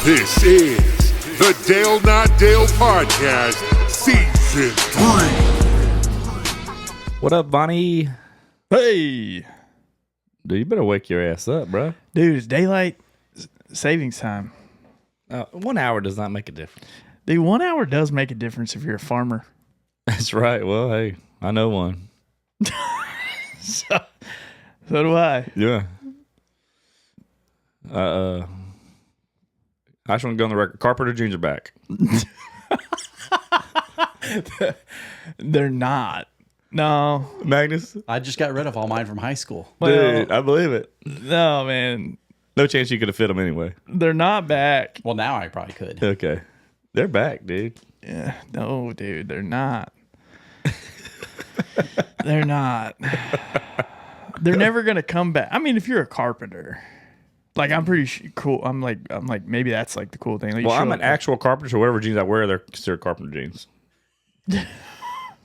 This is the Dale Not Dale Podcast, Season 3. What up, Bonnie? Hey, Dude, you better wake your ass up, bro. dude, it's daylight savings time. 1 hour does not make a difference. Dude, 1 hour does make a difference if you're a farmer. That's right. Well, hey, I know one. So do I. Yeah. I just want to go on the record. Carpenter jeans are back. They're not. No. Magnus? I just got rid of all mine from high school. Dude, I believe it. No, man. No chance you could have fit them anyway. They're not back. Well, now I probably could. Okay. They're back, dude. Yeah. No, dude, they're not. They're not. They're never going to come back. I mean, if you're a carpenter, like, I'm pretty cool. I'm like, maybe that's like the cool thing. Like, Well, I'm an actual carpenter, so whatever jeans I wear, they're considered carpenter jeans.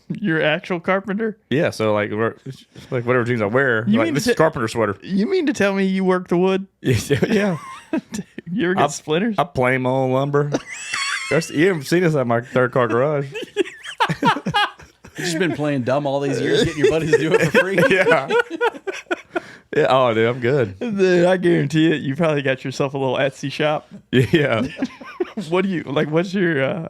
You're an actual carpenter? Yeah, so like whatever jeans I wear, You like mean this to- is carpenter sweater. You mean to tell me you work the wood? Yeah. You ever get splinters? I plane my own lumber. You haven't seen us at my third car garage. You've just been playing dumb all these years, getting your buddies to do it for free. Yeah. Yeah. Oh, dude, I'm good. Dude, I guarantee it. You probably got yourself a little Etsy shop. Yeah. What do you like? What's your?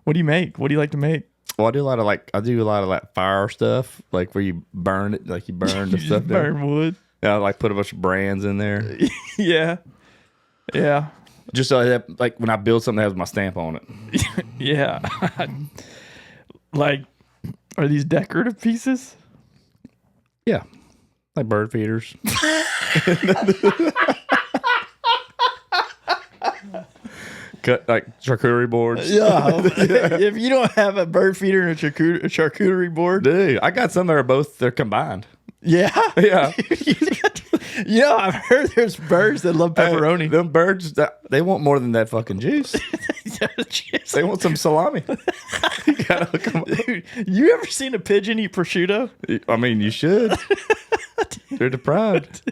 What do you make? What do you like to make? Well, I do a lot of fire stuff, like where you burn it, like you burn the You stuff just down. burn wood. Yeah, I like put a bunch of brands in there, Yeah, yeah, just so that, like when I build something that has my stamp on it. yeah. Like, are these decorative pieces? Yeah, like bird feeders. Cut like charcuterie boards. Yeah. If you don't have a bird feeder and a charcuterie board, Dude, I got some that are they're combined. yeah, Yeah. Yeah. I've heard there's birds that love pepperoni. Them birds, they want more than that fucking juice. They want some salami. You gotta hook 'em up. Dude, you ever seen a pigeon eat prosciutto? I mean, you should. They're deprived.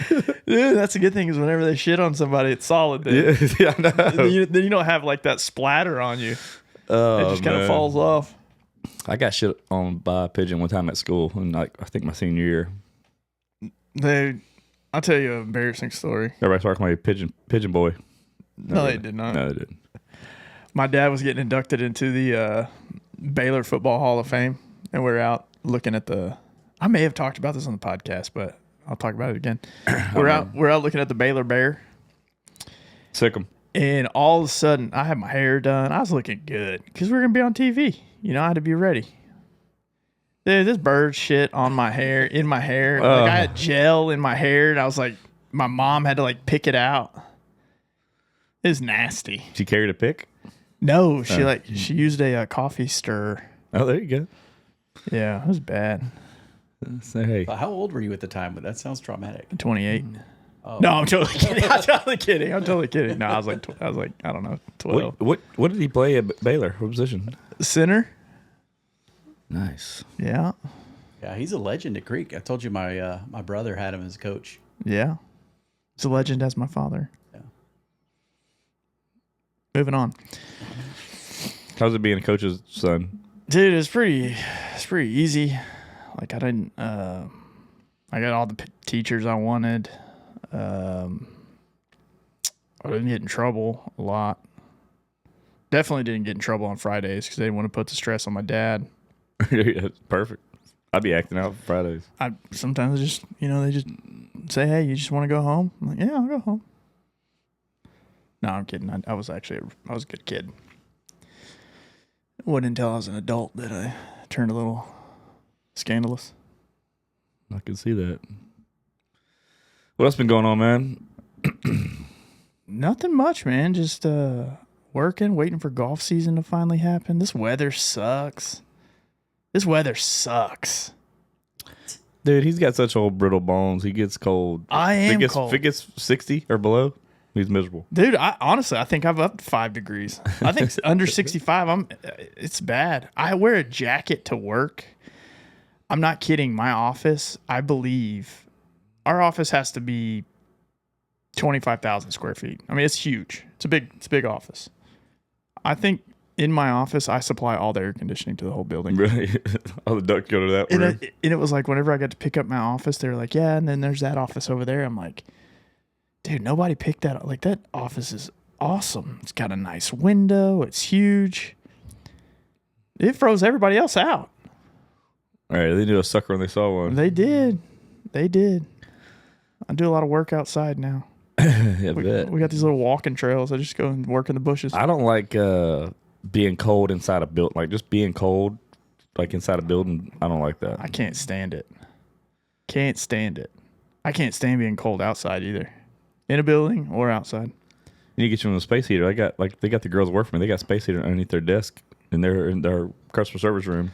Dude, that's a good thing is whenever they shit on somebody, it's solid. Then. Yeah, I know. Then you don't have like that splatter on you. Oh, It just kind of man. falls off. I got shit on by a pigeon one time at school, and I think my senior year. Dude, I'll tell you an embarrassing story. Everybody talking about pigeon boy. No, they did not. No, they didn't. My dad was getting inducted into the Baylor Football Hall of Fame, and we're out looking at the. I may have talked about this on the podcast, but I'll talk about it again. We're out looking at the Baylor Bear, Sick 'em. and all of a sudden, I had my hair done. I was looking good because we were gonna be on TV. You know, I had to be ready. Dude, this bird shit on my hair, in my hair. Like I had gel in my hair, and I was like, my mom had to like pick it out. It was nasty. She carried a pick. No, she used a coffee stirrer. Oh, there you go. Yeah, it was bad. Say hey. How old were you at the time? But that sounds traumatic. 28. Oh. No, I'm totally kidding. I'm totally kidding. No, I was like, I don't know, 12. What did he play at Baylor? What position? Center. Nice. Yeah, Yeah, he's a legend at Creek. I told you my my brother had him as a coach. yeah. It's a legend as my father. Yeah. Moving on, How's it being a coach's son? dude. It's pretty easy. Like I didn't. I got all the teachers I wanted. I didn't get in trouble a lot. Definitely didn't get in trouble on Fridays because they didn't want to put the stress on my dad. That's perfect. I'd be acting out Fridays. I sometimes just, they just say, "Hey, you just want to go home?" I'm like, "Yeah, I'll go home." No, I'm kidding. I was a good kid. It wasn't until I was an adult that I turned a little scandalous. I can see that. What else been going on, man? Nothing much, man. Just working, waiting for golf season to finally happen. This weather sucks. Dude, he's got such old brittle bones. He gets cold. I am cold. If it gets 60 or below, he's miserable. Dude, I think I've upped 5 degrees. I think under 65, it's bad. I wear a jacket to work. I'm not kidding. My office, I believe, our office has to be 25,000 square feet. I mean, it's huge. It's a big office. I think in my office, I supply all the air conditioning to the whole building. Really? All the ducts go to that And room. it was like whenever I got to pick up my office, they were like, yeah, and then there's that office over there. I'm like, dude, nobody picked that up. Like, that office is awesome. It's got a nice window. It's huge. It froze everybody else out. All right, they knew a sucker when they saw one. They did. I do a lot of work outside now. Yeah, I bet. We got these little walking trails. I just go and work in the bushes. I don't like being cold inside a building. Like, just being cold, like, inside a building, I don't like that. I can't stand it. I can't stand being cold outside either. In a building or outside. You need to get you on a space heater. They got the girls work for me. They got space heater underneath their desk in their customer service room.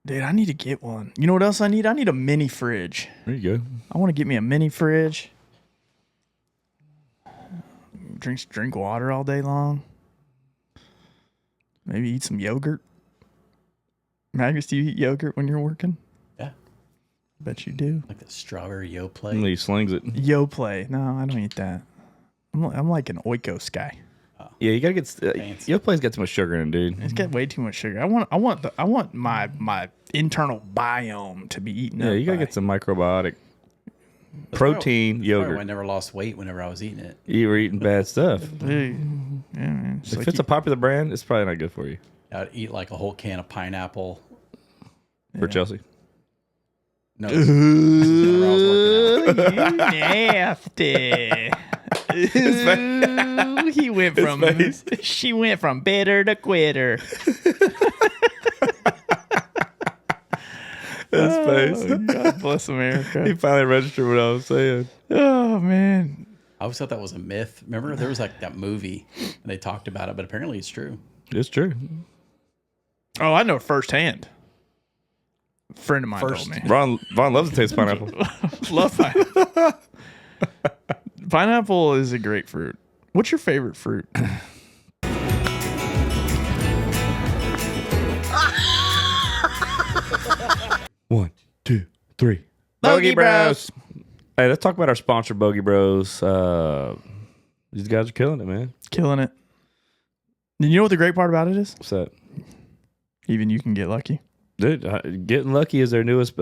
Dude, I need to get one. You know what else I need? I need a mini fridge. There you go. I want to get me a mini fridge. Drink water all day long. Maybe eat some yogurt. Magnus, do you eat yogurt when you're working? Yeah. Bet you do. Like that strawberry yo And play. he slings it. Yoplait. No, I don't eat that. I'm like an Oikos guy. Yeah, you gotta get. Fancy. Your place got too much sugar in it, dude. It's got way too much sugar. I want my internal biome to be eaten up. Yeah, you gotta by. get some microbiotic That's protein That's probably why I yogurt. never lost weight whenever I was eating it. You were eating bad stuff. Dude, yeah, man. It's If like it's a popular brand, it's probably not good for you. I'd eat like a whole can of pineapple. For Chelsea. No, whenever I was working out. you nasty. Ooh, he went from face. she went from bitter to quitter. His face. God bless America. He finally registered what I was saying. Oh man. I always thought that was a myth. Remember, there was like that movie and they talked about it, but apparently it's true. It's true. Oh, I know firsthand. A friend of mine told me. Vaughn loves to taste pineapple. Love pineapple. Pineapple is a great fruit. What's your favorite fruit? One, two, three. Bogey Bros. Hey, let's talk about our sponsor, Bogey Bros. These guys are killing it, man. Killing it. And you know what the great part about it is? What's that? Even you can get lucky. Dude, Getting Lucky is their newest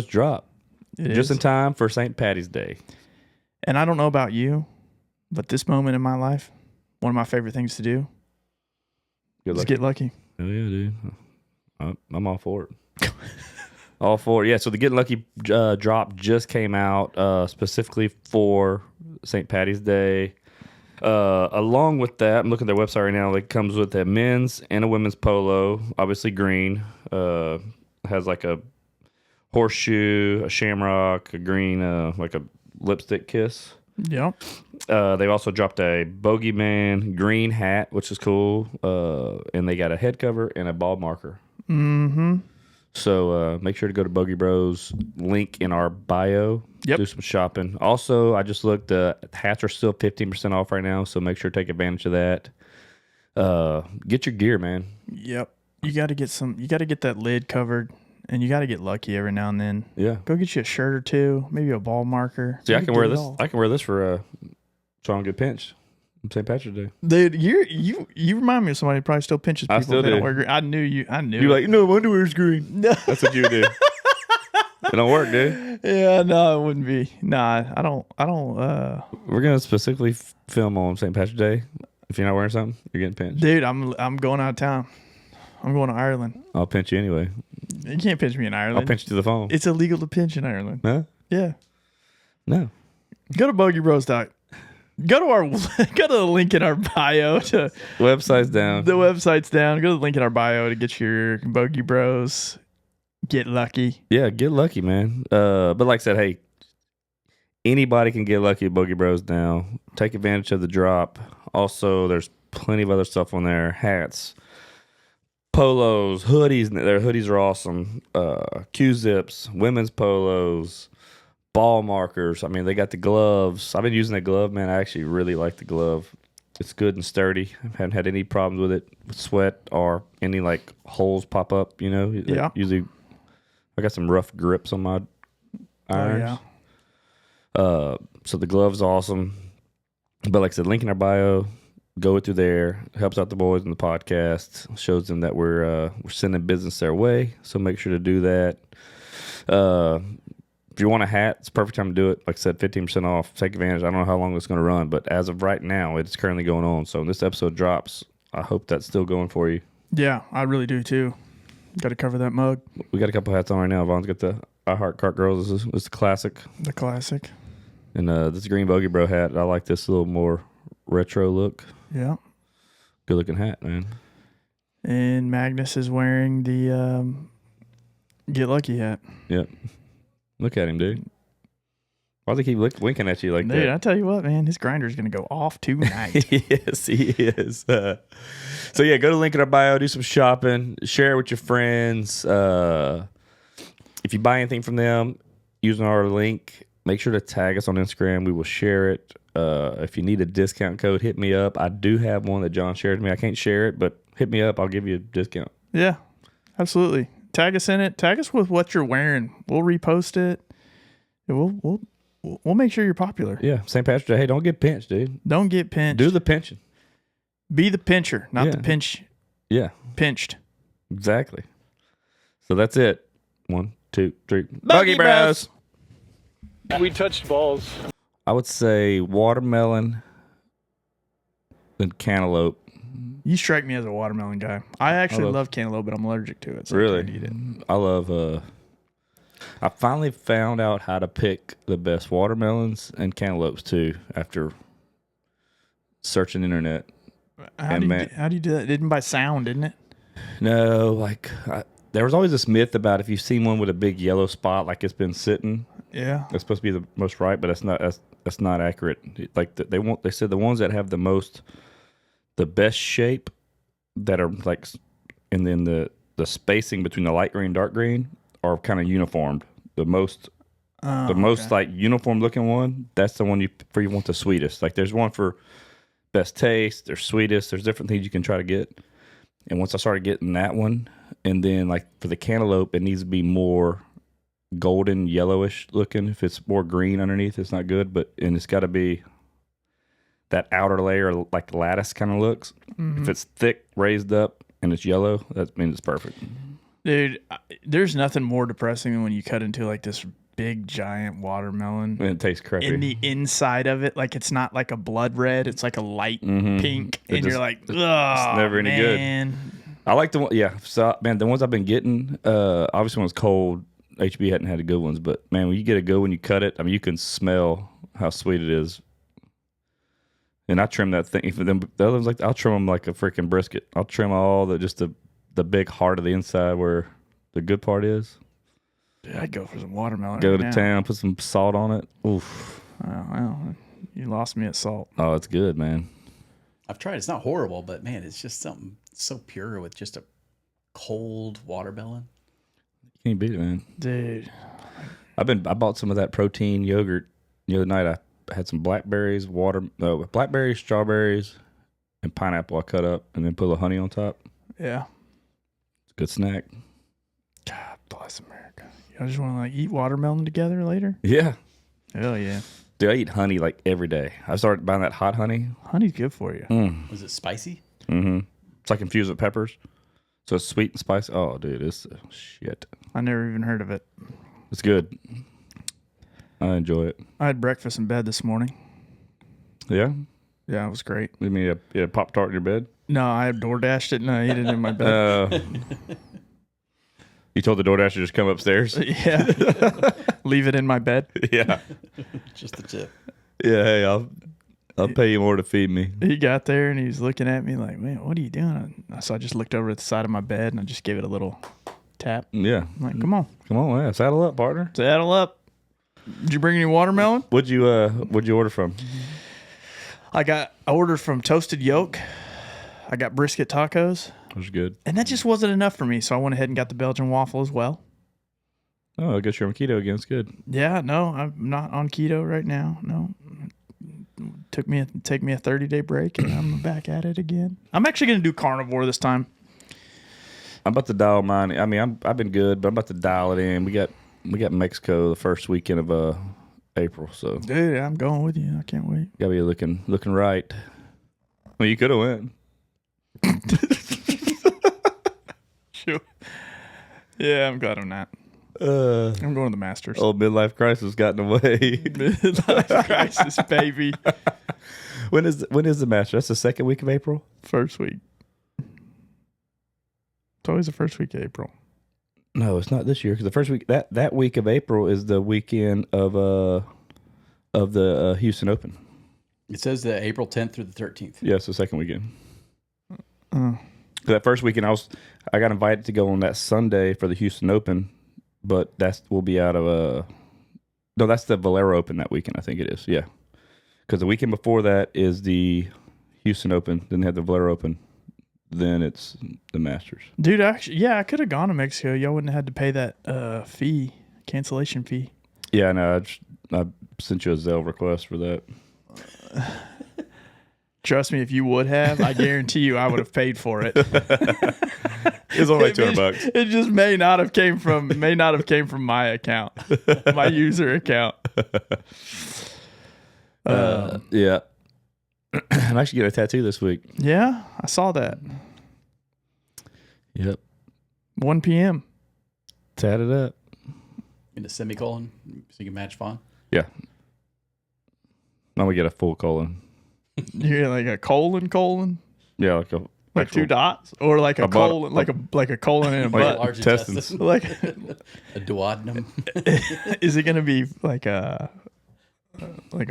drop. It Just is. in time for St. Patty's Day. And I don't know about you, but this moment in my life, one of my favorite things to do Good is luck. get lucky. Oh, yeah, dude. I'm all for it. All for it. Yeah, so the Getting Lucky drop just came out specifically for St. Patty's Day. Along with that, I'm looking at their website right now. It comes with a men's and a women's polo, obviously green. Has like a horseshoe, a shamrock, a green, like a lipstick kiss. Yep. They've also dropped a Bogeyman green hat, which is cool. And they got a head cover and a ball marker. Mm-hmm. So make sure to go to Bogey Bros. Link in our bio. Yep. Do some shopping. Also, I just looked. Hats are still 15% off right now, so make sure to take advantage of that. Get your gear, man. Yep. You got to get that lid covered, and you got to get lucky every now and then. Yeah. Go get you a shirt or two, maybe a ball marker. See, I You can do wear it this. all. I can wear this for so I don't get pinched. on St. Patrick's Day. Dude, you remind me of somebody who probably still pinches people. I still if they don't do. wear green. I knew you. You're like, no, my underwear's green. That's what you do. It don't work, dude. Yeah, no, it wouldn't be. Nah, I don't. We're gonna specifically film on St. Patrick's Day. If you're not wearing something, you're getting pinched. Dude, I'm going out of town. I'm going to Ireland. I'll pinch you anyway. You can't pinch me in Ireland. I'll pinch you to the phone. It's illegal to pinch in Ireland. Huh? Yeah. No. Go to BogeyBros. Go to the link in our bio to Website's down. the website's down. Go to the link in our bio to get your Bogey Bros. Get lucky. Yeah, get lucky, man. But like I said, hey, anybody can get lucky at Bogey Bros now. Take advantage of the drop. Also, there's plenty of other stuff on there. Hats, polos, hoodies. Their hoodies are awesome. Q-zips, women's polos, ball markers. I mean, they got the gloves. I've been using that glove, man. I actually really like the glove. It's good and sturdy. I haven't had any problems with it, with sweat or any like holes pop up, you know? Yeah. Usually I got some rough grips on my irons. So the glove's awesome. But like I said, link in our bio. Go through there. Helps out the boys in the podcast. Shows them that we're sending business their way. So make sure to do that. If you want a hat, it's a perfect time to do it. Like I said, 15% off. Take advantage. I don't know how long it's going to run, but as of right now, it's currently going on. So when this episode drops, I hope that's still going for you. Yeah, I really do too. Got to cover that mug. We got a couple hats on right now. Vaughn's got the I Heart Cart Girls. This is the classic. The classic. And this Green Bogey Bro hat. I like this little more retro look. Yeah. Good looking hat, man. And Magnus is wearing the Get Lucky hat. Yep. Look at him, dude. Why does he keep winking at you like that? Dude, I tell you what, man, his grinder's going to go off tonight. Yes, he is. So, yeah, go to the link in our bio, do some shopping, share it with your friends. If you buy anything from them using our link, make sure to tag us on Instagram. We will share it. If you need a discount code, hit me up. I do have one that John shared with me. I can't share it, but hit me up. I'll give you a discount. Yeah, absolutely. Tag us in it. Tag us with what you're wearing. We'll repost it. We'll make sure you're popular. Yeah, St. Patrick's Day. Hey, don't get pinched, dude. Don't get pinched. Do the pinching. Be the pincher, not the pinch. Yeah. Pinched. Exactly. So that's it. 1, 2, 3. Buggy Bros. We touched balls. I would say watermelon, then cantaloupe. You strike me as a watermelon guy. I actually love cantaloupe, but I'm allergic to it. So Really? I can't eat it. I love. I finally found out how to pick the best watermelons and cantaloupes too after searching the internet. How do you do that? It didn't by sound, didn't it? No, like there was always this myth about if you've seen one with a big yellow spot, like it's been sitting. Yeah. It's supposed to be the most ripe, but that's not accurate. Like they said the ones that have the best shape that are like, and then the spacing between the light green and dark green are kind of uniformed. The most like uniform looking one, that's the one you want the sweetest. Like there's one for best taste, there's sweetest, there's different things you can try to get. And once I started getting that one, and then like for the cantaloupe, it needs to be more golden yellowish looking. If it's more green underneath, it's not good. And it's got to be that outer layer like lattice kind of looks. Mm-hmm. If it's thick, raised up, and it's yellow, that means it's perfect. Dude, there's nothing more depressing than when you cut into like this big giant watermelon and it tastes crappy. In the inside of it, like it's not like a blood red, it's like a light pink, and you're like, ugh, it's never any good. I like the one, yeah. So man, the ones I've been getting, obviously when it's cold, HB hadn't had the good ones, but man, when you get a good one, you cut it. I mean, you can smell how sweet it is. And I trim that thing. For them, the other ones, like I'll trim them like a freaking brisket. I'll trim all the big heart of the inside where the good part is. Dude, I'd go for some watermelon. Go to town, put some salt on it. Oof. Oh, well, you lost me at salt. Oh, it's good, man. I've tried. It's not horrible, but man, it's just something so pure with just a cold watermelon. You can't beat it, man. Dude. I bought some of that protein yogurt the other night. I had some blackberries, strawberries, and pineapple I cut up and then put a little honey on top. Yeah. It's a good snack. God bless America. I just want to like eat watermelon together later. Yeah. Hell yeah. Dude, I eat honey like every day. I started buying that hot honey. Honey's good for you. Was it spicy? Mm-hmm. It's like infused with peppers. So it's sweet and spicy. Oh, dude, it's shit. I never even heard of it. It's good. I enjoy it. I had breakfast in bed this morning. Yeah? Yeah, it was great. You mean you had a Pop-Tart in your bed? No, I DoorDashed it and I ate it in my bed. You told the DoorDash to just come upstairs? Yeah. Leave it in my bed. Yeah. Just the tip. Yeah, hey, I'll pay you more to feed me. He got there and he was looking at me like, man, what are you doing? So I just looked over at the side of my bed and I just gave it a little tap. Yeah. I'm like, come on. Come on, yeah. Saddle up, partner. Saddle up. Did you bring any watermelon? What'd you order from? I ordered from Toasted Yolk. I got brisket tacos. That was good. And that just wasn't enough for me, so I went ahead and got the Belgian waffle as well. Oh, I guess you're on keto again. It's good. Yeah, no, I'm not on keto right now. No. Take me a 30-day break, and I'm back at it again. I'm actually going to do carnivore this time. I'm about to dial mine. I mean, I've been good, but I'm about to dial it in. We got Mexico the first weekend of April. So Dude, I'm going with you. I can't wait. gotta be looking right. Well, you could have went. Sure. Yeah, I'm glad I'm not. I'm going to the Masters. Old midlife crisis got in the way. Midlife crisis, baby. When is the Masters? That's the second week of April. First week. It's always the first week of April. No, it's not this year because the first week that week of April is the weekend of the Houston Open. It says the April 10th through the 13th. Yeah, it's the second weekend. Oh. That first weekend, I got invited to go on that Sunday for the Houston Open, but we'll be out of no, that's the Valero Open that weekend. I think it is. Yeah, because the weekend before that is the Houston Open. Then they have the Valero Open. Then it's the Masters. Dude, actually, yeah, I could have gone to Mexico. Y'all wouldn't have had to pay that cancellation fee. Yeah, no, I sent you a Zelle request for that. Trust me, if you would have, I guarantee you I would have paid for it. It's only like $200. It just may not have came from my account, my user account. Yeah. I'm actually getting a tattoo this week. Yeah, I saw that. Yep. 1 p.m. Tat it up. In a semicolon so you can match font. Yeah. I'm gonna get a full colon. You're like a colon, Yeah, like like two dots, or like a colon, like a colon in a butt. Large intestines. intestine. Like, A duodenum. is it gonna be like a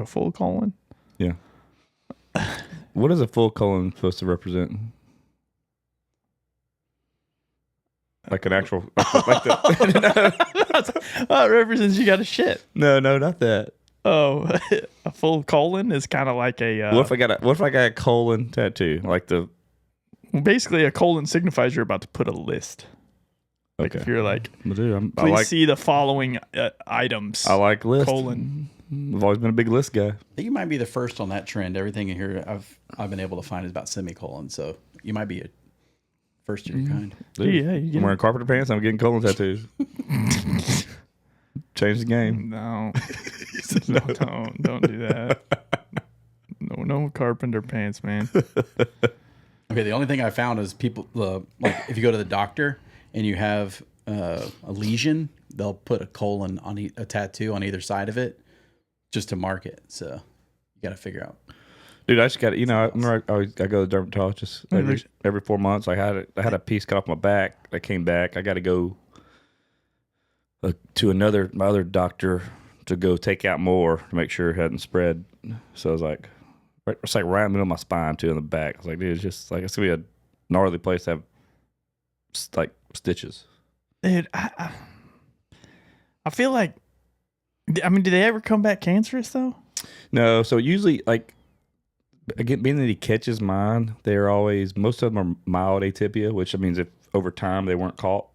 full colon? Yeah. What is a full colon supposed to represent? Like an actual, like the, Oh, it represents you got a shit. no, not that. Oh, a full colon is kind of like a. What if I got a colon tattoo? Like Basically, a colon signifies you're about to put a list. Like if you're like, well, dude, please see the following items. I like lists. colon. I've always been a big list guy. I think you might be the first on that trend. Everything in here I've been able to find is about semicolons, so you might be a first of your kind. Dude, Yeah, you I'm wearing carpenter pants. I'm getting colon tattoos. Change the game. No, don't do that. No carpenter pants, man. Okay, the only thing I found is people like if you go to the doctor and you have a lesion, they'll put a colon on a tattoo on either side of it just to mark it. So you got to figure out. Dude, I just got I remember I go to the dermatologist every 4 months. I had a piece cut off my back that came back. I got to go to my other doctor to go take out more to make sure it hadn't spread. So I was like, it's like right in the middle of my spine too, in the back. I was like, dude, it's just like it's gonna be a gnarly place to have like stitches. Dude, I feel like, I mean, do they ever come back cancerous though? No, so usually like again, being that he catches mine, most of them are mild atypia, which means if over time they weren't caught,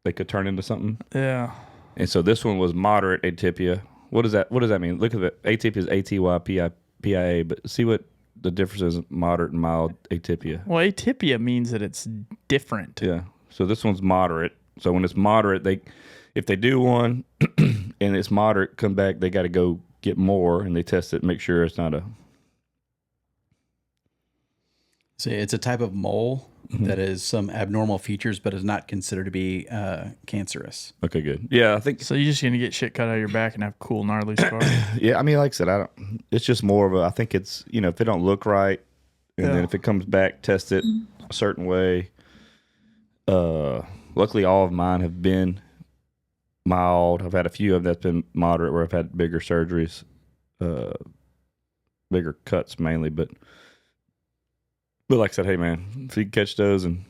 they could turn into something. Yeah. And so this one was moderate atypia. What does that mean? Look at the atypia is ATYPIA, but see what the difference is: moderate and mild atypia. Well, atypia means that it's different. Yeah. So this one's moderate. So when it's moderate, if they do one and it's moderate, come back, they got to go get more and they test it, make sure it's not a. So it's a type of mole that is some abnormal features, but is not considered to be cancerous. Okay, good. Yeah, I think. So you're just gonna get shit cut out of your back and have cool gnarly scars. Yeah, I mean, like I said, it's just more of I think it's, if it don't look right, and then if it comes back, test it a certain way. Luckily, all of mine have been mild. I've had a few of them that's been moderate where I've had bigger surgeries, bigger cuts mainly, but like I said, hey man, if you can catch those and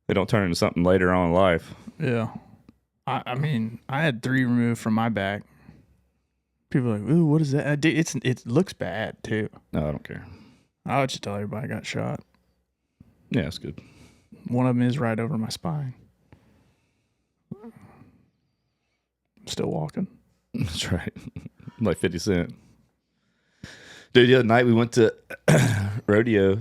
they don't turn into something later on in life. Yeah. I mean, I had 3 removed from my back. People are like, ooh, what is that? It looks bad too. No, I don't care. I would just tell everybody I got shot. Yeah, it's good. One of them is right over my spine. I'm still walking. That's right. Like 50 Cent. Dude, the other night we went to rodeo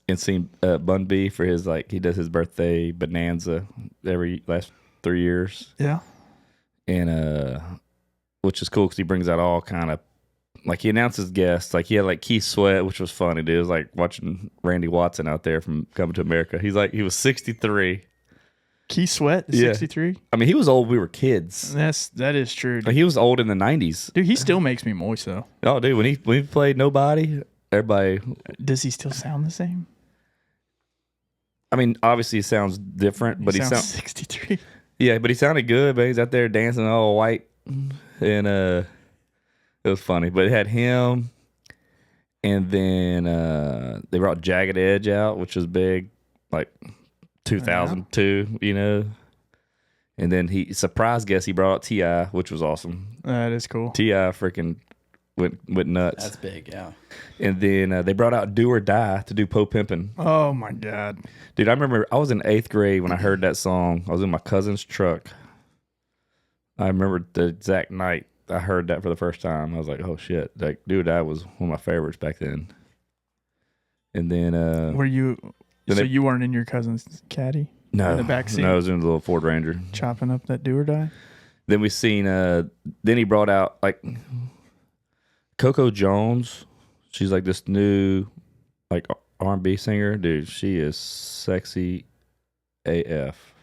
and seen Bun B for his, he does his birthday bonanza every last 3 years. Yeah. And which is cool because he brings out all kind of, like, he announces guests. Like, he had like Keith Sweat, which was funny, dude. It was like watching Randy Watson out there from Coming to America. He was 63. Keith Sweat, 63. I mean, he was old. We were kids. That is true. Like, he was old in the 90s. Dude, he still makes me moist though. Oh, dude, when he played Nobody, everybody. Does he still sound the same? I mean, obviously he sounds different, but he sounds 63. Yeah, but he sounded good. But he's out there dancing all white, and it was funny. But it had him, and then they brought Jagged Edge out, which was big, like 2002, you know. And then he surprise guest, he brought out T.I., which was awesome. That is cool. T.I. freaking went nuts. That's big, yeah. And then they brought out Do or Die to do Po Pimpin'. Oh my God. Dude, I remember I was in 8th grade when I heard that song. I was in my cousin's truck. I remember the exact night I heard that for the first time. I was like, oh shit. Like, Do or Die was one of my favorites back then. And then Were you you weren't in your cousin's caddy? no, in the backseat? No, I was in the little Ford Ranger. Chopping up that Do or Die? Then we seen then he brought out like Coco Jones. She's like this new like R&B singer. Dude, she is sexy AF.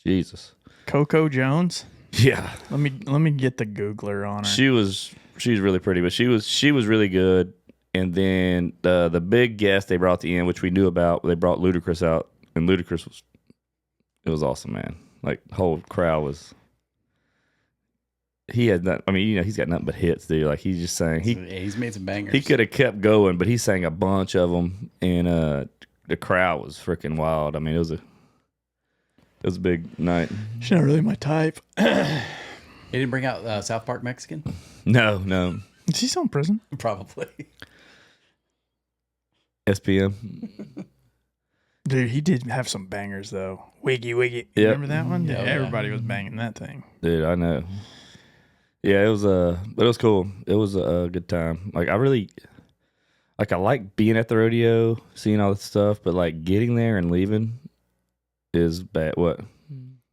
Jesus. Coco Jones? Yeah. Let me get the Googler on her. She's really pretty, but she was really good. And then the big guest they brought at the end, which we knew about, they brought Ludacris out, and Ludacris was awesome, man. Like, the whole crowd was. He had that. I mean, you know, he's got nothing but hits, dude. Like, he's just saying He's made some bangers. he could have kept going, but he sang a bunch of them, and the crowd was freaking wild. I mean, it was a big night. She's not really my type. He didn't bring out South Park Mexican? No, Is he still in prison? Probably. SPM. Dude, he did have some bangers though. Wiggy Wiggy. Yep. Remember that one? Yeah, Yeah, yeah. everybody was banging that thing. Dude, I know. Yeah, it was cool. It was a good time. Like, I really, like, I like being at the rodeo, seeing all this stuff, but like getting there and leaving is bad. What?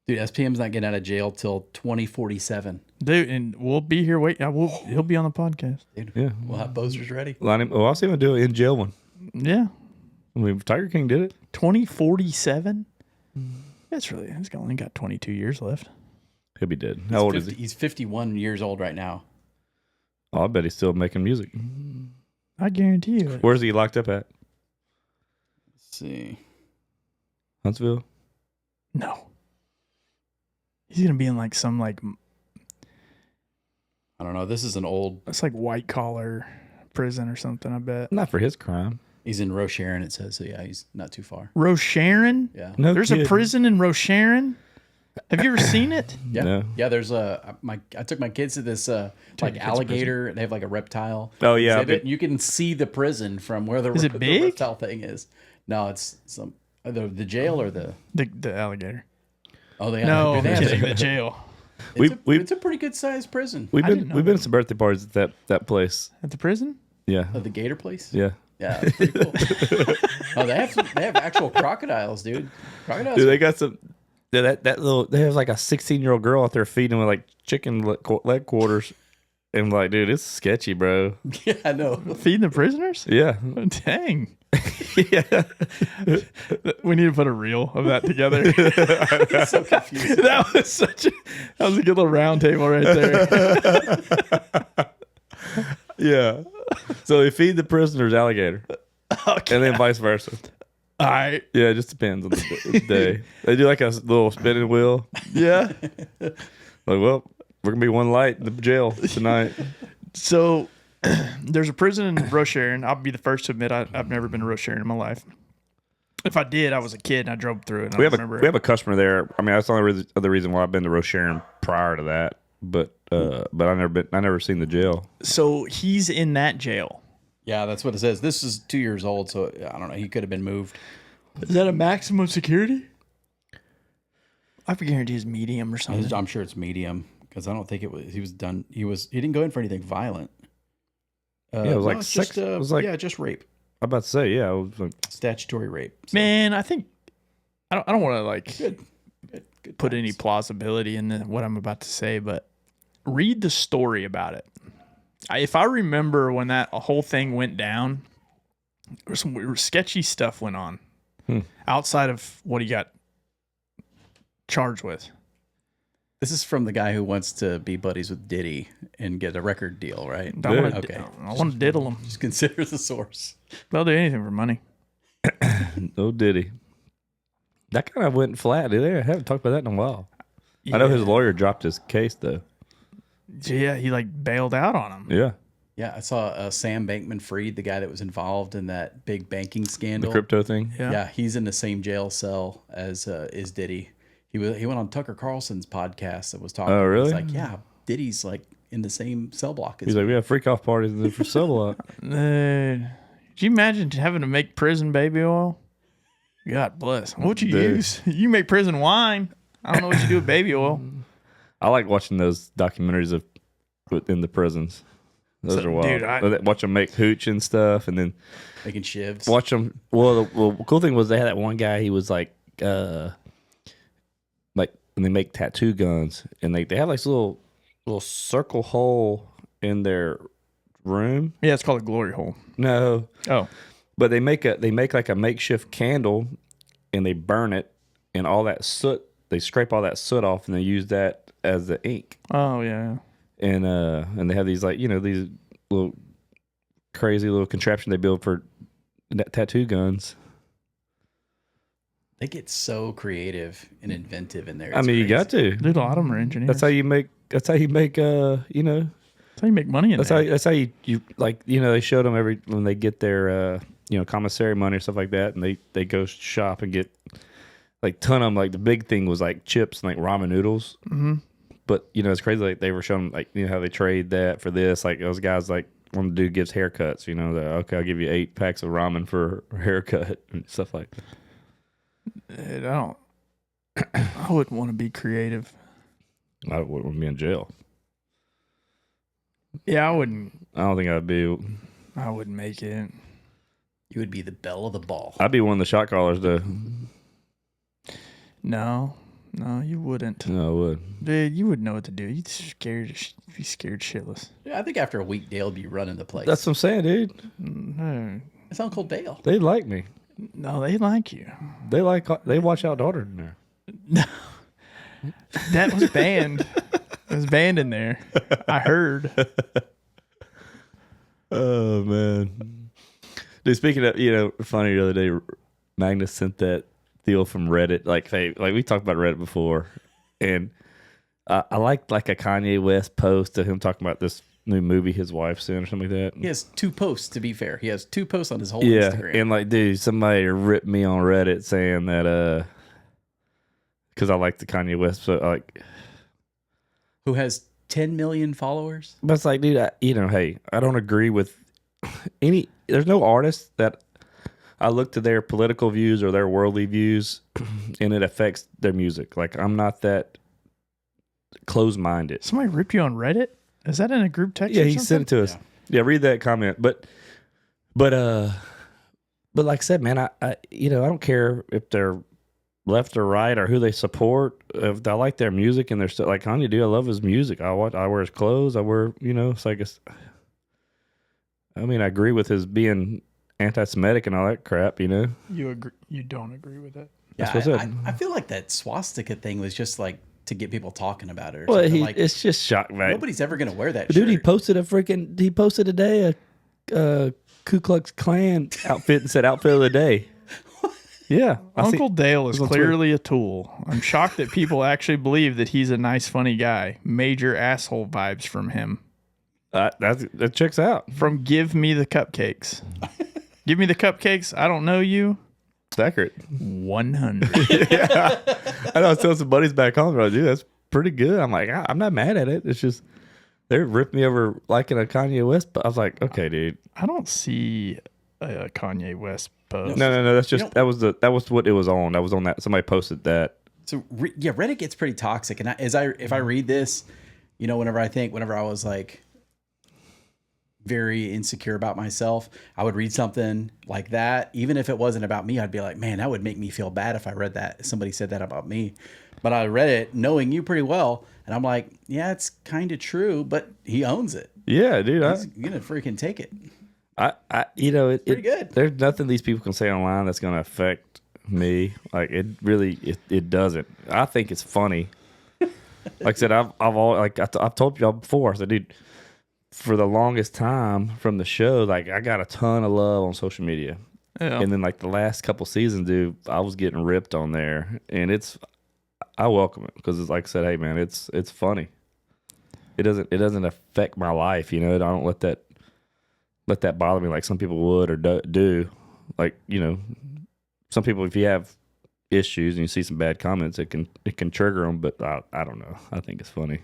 Dude, SPM's not getting out of jail till 2047. Dude, and we'll be here. He'll be on the podcast. Dude, Yeah. we'll have posters ready. I'll see him do it in jail one. Yeah. I mean, Tiger King did it. 2047? He's only got 22 years left. He'll be dead. How old is he? He's 51 years old right now. Oh, I bet he's still making music. I guarantee you it. Where's he locked up at? Let's see. Huntsville? No. He's going to be in like some like, I don't know. This is an old. it's like white collar prison or something, I bet. Not for his crime. He's in Rocheron, it says. So yeah, he's not too far. Rocheron? Yeah. No There's kidding. a prison in Rocheron? Have you ever seen it? Yeah. No. Yeah. There's I took my kids to this like kids to alligator. They have like a reptile. Oh, yeah, exhibit, but- you can see the prison from where the, Is it the big? reptile thing is. No, it's some the jail or the. The alligator. Oh, they No, They I'm have kidding. The jail. it's a pretty good sized prison. We've didn't know been to some birthday parties at that place. At the prison? Yeah. Oh, the gator place. Yeah. Yeah, that's pretty cool. Oh, they have actual crocodiles, dude. Crocodiles. Dude, they got some. Yeah, that little. They have like a 16-year-old girl out there feeding with like chicken leg quarters, and like, dude, it's sketchy, bro. Yeah, I know. Feeding the prisoners? Yeah, Dang. yeah. We need to put a reel of that together. So confused. that was a good little round table right there. Yeah. So they feed the prisoners alligator, Okay. and then vice versa. All right. Yeah, it just depends on the day. They do like a little spinning wheel. Yeah. Like, well, we're gonna be one light in the jail tonight. So there's a prison in Rocheron. I'll be the first to admit I've never been to Rocheron in my life. If I did, I was a kid and I drove through it. And We I have remember we have a customer there. I mean, that's the only other reason why I've been to Rocheron prior to that. But I never seen the jail. So he's in that jail. Yeah, that's what it says. This is 2 years old, so I don't know. He could have been moved. Is that a maximum security? I guarantee it's medium or something. I'm sure it's medium because I don't think it was. He was done. He didn't go in for anything violent. It was like it's sex. just, It was like, just rape, I'm about to say, yeah. It was like, statutory rape. So, Man, I think I don't want to like good put times. any plausibility in what I'm about to say, but read the story about it. If I remember when that whole thing went down, there was some weird, sketchy stuff went on outside of what he got charged with. This is from the guy who wants to be buddies with Diddy and get a record deal, right? I want to diddle them. Just consider the source. They'll do anything for money. No Diddy. That kind of went flat, did they? I haven't talked about that in a while. I know his lawyer dropped his case, though. Yeah, he like bailed out on him. Yeah. Yeah, I saw Sam Bankman-Fried, the guy that was involved in that big banking scandal. The crypto thing? Yeah, he's in the same jail cell as is Diddy. He went on Tucker Carlson's podcast and was talking. Oh, really? He's like, yeah, Diddy's like in the same cell block as He's like, we have freak off parties in the for cell block. Could you imagine having to make prison baby oil? God bless. What'd you use? You make prison wine. I don't know what you do with baby oil. I like watching those documentaries of in the prisons. Those are wild. Dude, watch them make hooch and stuff, and then making shivs. watch them. Well, the cool thing was they had that one guy. He was like, and they make tattoo guns, and they have like this little circle hole in their room. Yeah, it's called a glory hole. No, Oh, but they make like a makeshift candle, and they burn it, and all that soot. They scrape all that soot off, and they use that as the ink. oh yeah. And they have these like these little crazy little contraption they build for tattoo guns. They get so creative and inventive in there. I mean, you got to. Dude, a lot of them are engineers. That's how you make. That's how you make. That's how you make money in That's there. how you like. They showed them when they get their commissary money or stuff like that, and they go shop and get like ton of them. Like the big thing was like chips and like ramen noodles. Mm-hmm. But it's crazy. Like they were showing like how they trade that for this. Like those guys like when the dude gives haircuts. Okay, I'll give you 8 packs of ramen for a haircut and stuff like that. I wouldn't want to be creative. I wouldn't want to be in jail. Yeah, I wouldn't. I don't think I'd be. I wouldn't make it. You would be the belle of the ball. I'd be one of the shot callers though. No, you wouldn't. No, I would. Dude, you wouldn't know what to do. You'd be scared shitless. Yeah, I think after a week, Dale would be running the place. That's what I'm saying, dude. No, It's Uncle Dale. They like me. no, they like you. They watch OutDaughtered in there. That was banned. It was banned in there. I heard. Oh man, dude. Speaking of, funny, the other day, Magnus sent that deal from Reddit. Like we talked about Reddit before, and I liked like a Kanye West post of him talking about this new movie his wife's in or something like that. He has 2 posts, to be fair. He has 2 posts on his whole Yeah, Instagram. and like, dude, somebody ripped me on Reddit saying that because I like the Kanye West, so like, Who has 10 million followers? but it's like, dude, hey, I don't agree with any. There's no artist that I look to their political views or their worldly views, and it affects their music. Like, I'm not that closed-minded. Somebody ripped you on Reddit? Is that in a group text? Yeah, or he something? sent it to us. Yeah, read that comment. But like I said, man, I don't care if they're left or right or who they support. If I like their music and their stuff, like Kanye, dude, I love his music. I wear his clothes. I wear, it's like I agree with his being anti-Semitic and all that crap. You agree? You don't agree with it? That's what I said. I feel like that swastika thing was just like to get people talking about it. Or Well, something. Like, it's just shock, man. nobody's ever going to wear that Dude, he shirt. posted today a Ku Klux Klan outfit and said outfit of the day. Yeah. Uncle Dale is on clearly a tool. I'm shocked that people actually believe that he's a nice, funny guy. Major asshole vibes from him. That checks out. From Give Me the Cupcakes. Give me the cupcakes. I don't know you. It's accurate. 100. I know. I was telling some buddies back home, bro, dude, that's pretty good. I'm like, I'm not mad at it. It's just they ripped me over liking a Kanye West. But I was like, okay, dude. I don't see a Kanye West post. No. That's just that was what it was on. That was on that. Somebody posted that. So yeah, Reddit gets pretty toxic. And if I read this, whenever I was like very insecure about myself, I would read something like that. Even if it wasn't about me, I'd be like, man, that would make me feel bad if I read that. Somebody said that about me. But I read it knowing you pretty well. And I'm like, yeah, it's kind of true, but he owns it. Yeah, dude. He's gonna freaking take it. Pretty good. There's nothing these people can say online that's going to affect me. Like it doesn't. I think it's funny. Like I said, I've told y'all before. I said, dude, for the longest time from the show, like I got a ton of love on social media. Yeah. And then like the last couple seasons, dude, I was getting ripped on there, and I welcome it because it's like I said, hey man, it's funny. It doesn't affect my life, you know. I don't let that bother me like some people would or do. Like, you know, some people, if you have issues and you see some bad comments, it can trigger them. But I don't know. I think it's funny.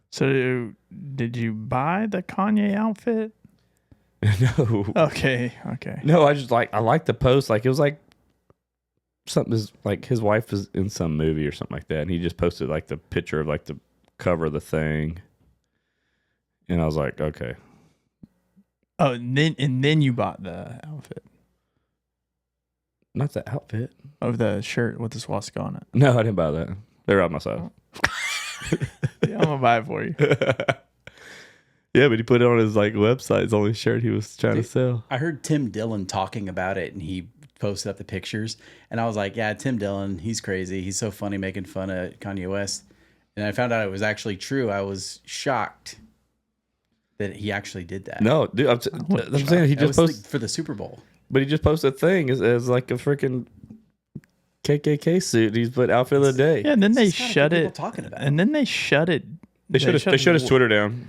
So, did you buy the Kanye outfit? No. Okay. No, I like the post. Like it was like something is like his wife is in some movie or something like that, and he just posted like the picture of like the cover of the thing, and I was like, okay. Oh, and then you bought the outfit Not the outfit. of the shirt with the swastika on it. No, I didn't buy that. They're on my side. Yeah, I'm gonna buy it for you. Yeah, but he put it on his like website. It's the only shirt he was trying to sell. I heard Tim Dillon talking about it, and he posted up the pictures, and I was like, yeah, Tim Dillon, he's crazy. He's so funny making fun of Kanye West. And I found out it was actually true. I was shocked that he actually did that. No, dude, I'm saying he That just was posted, for the Super Bowl. but he just posted a thing as like a freaking KKK suit. He's put outfit of the day. Yeah, and then they It's gotta shut get people it. talking about And then they shut it. They shut his Twitter down.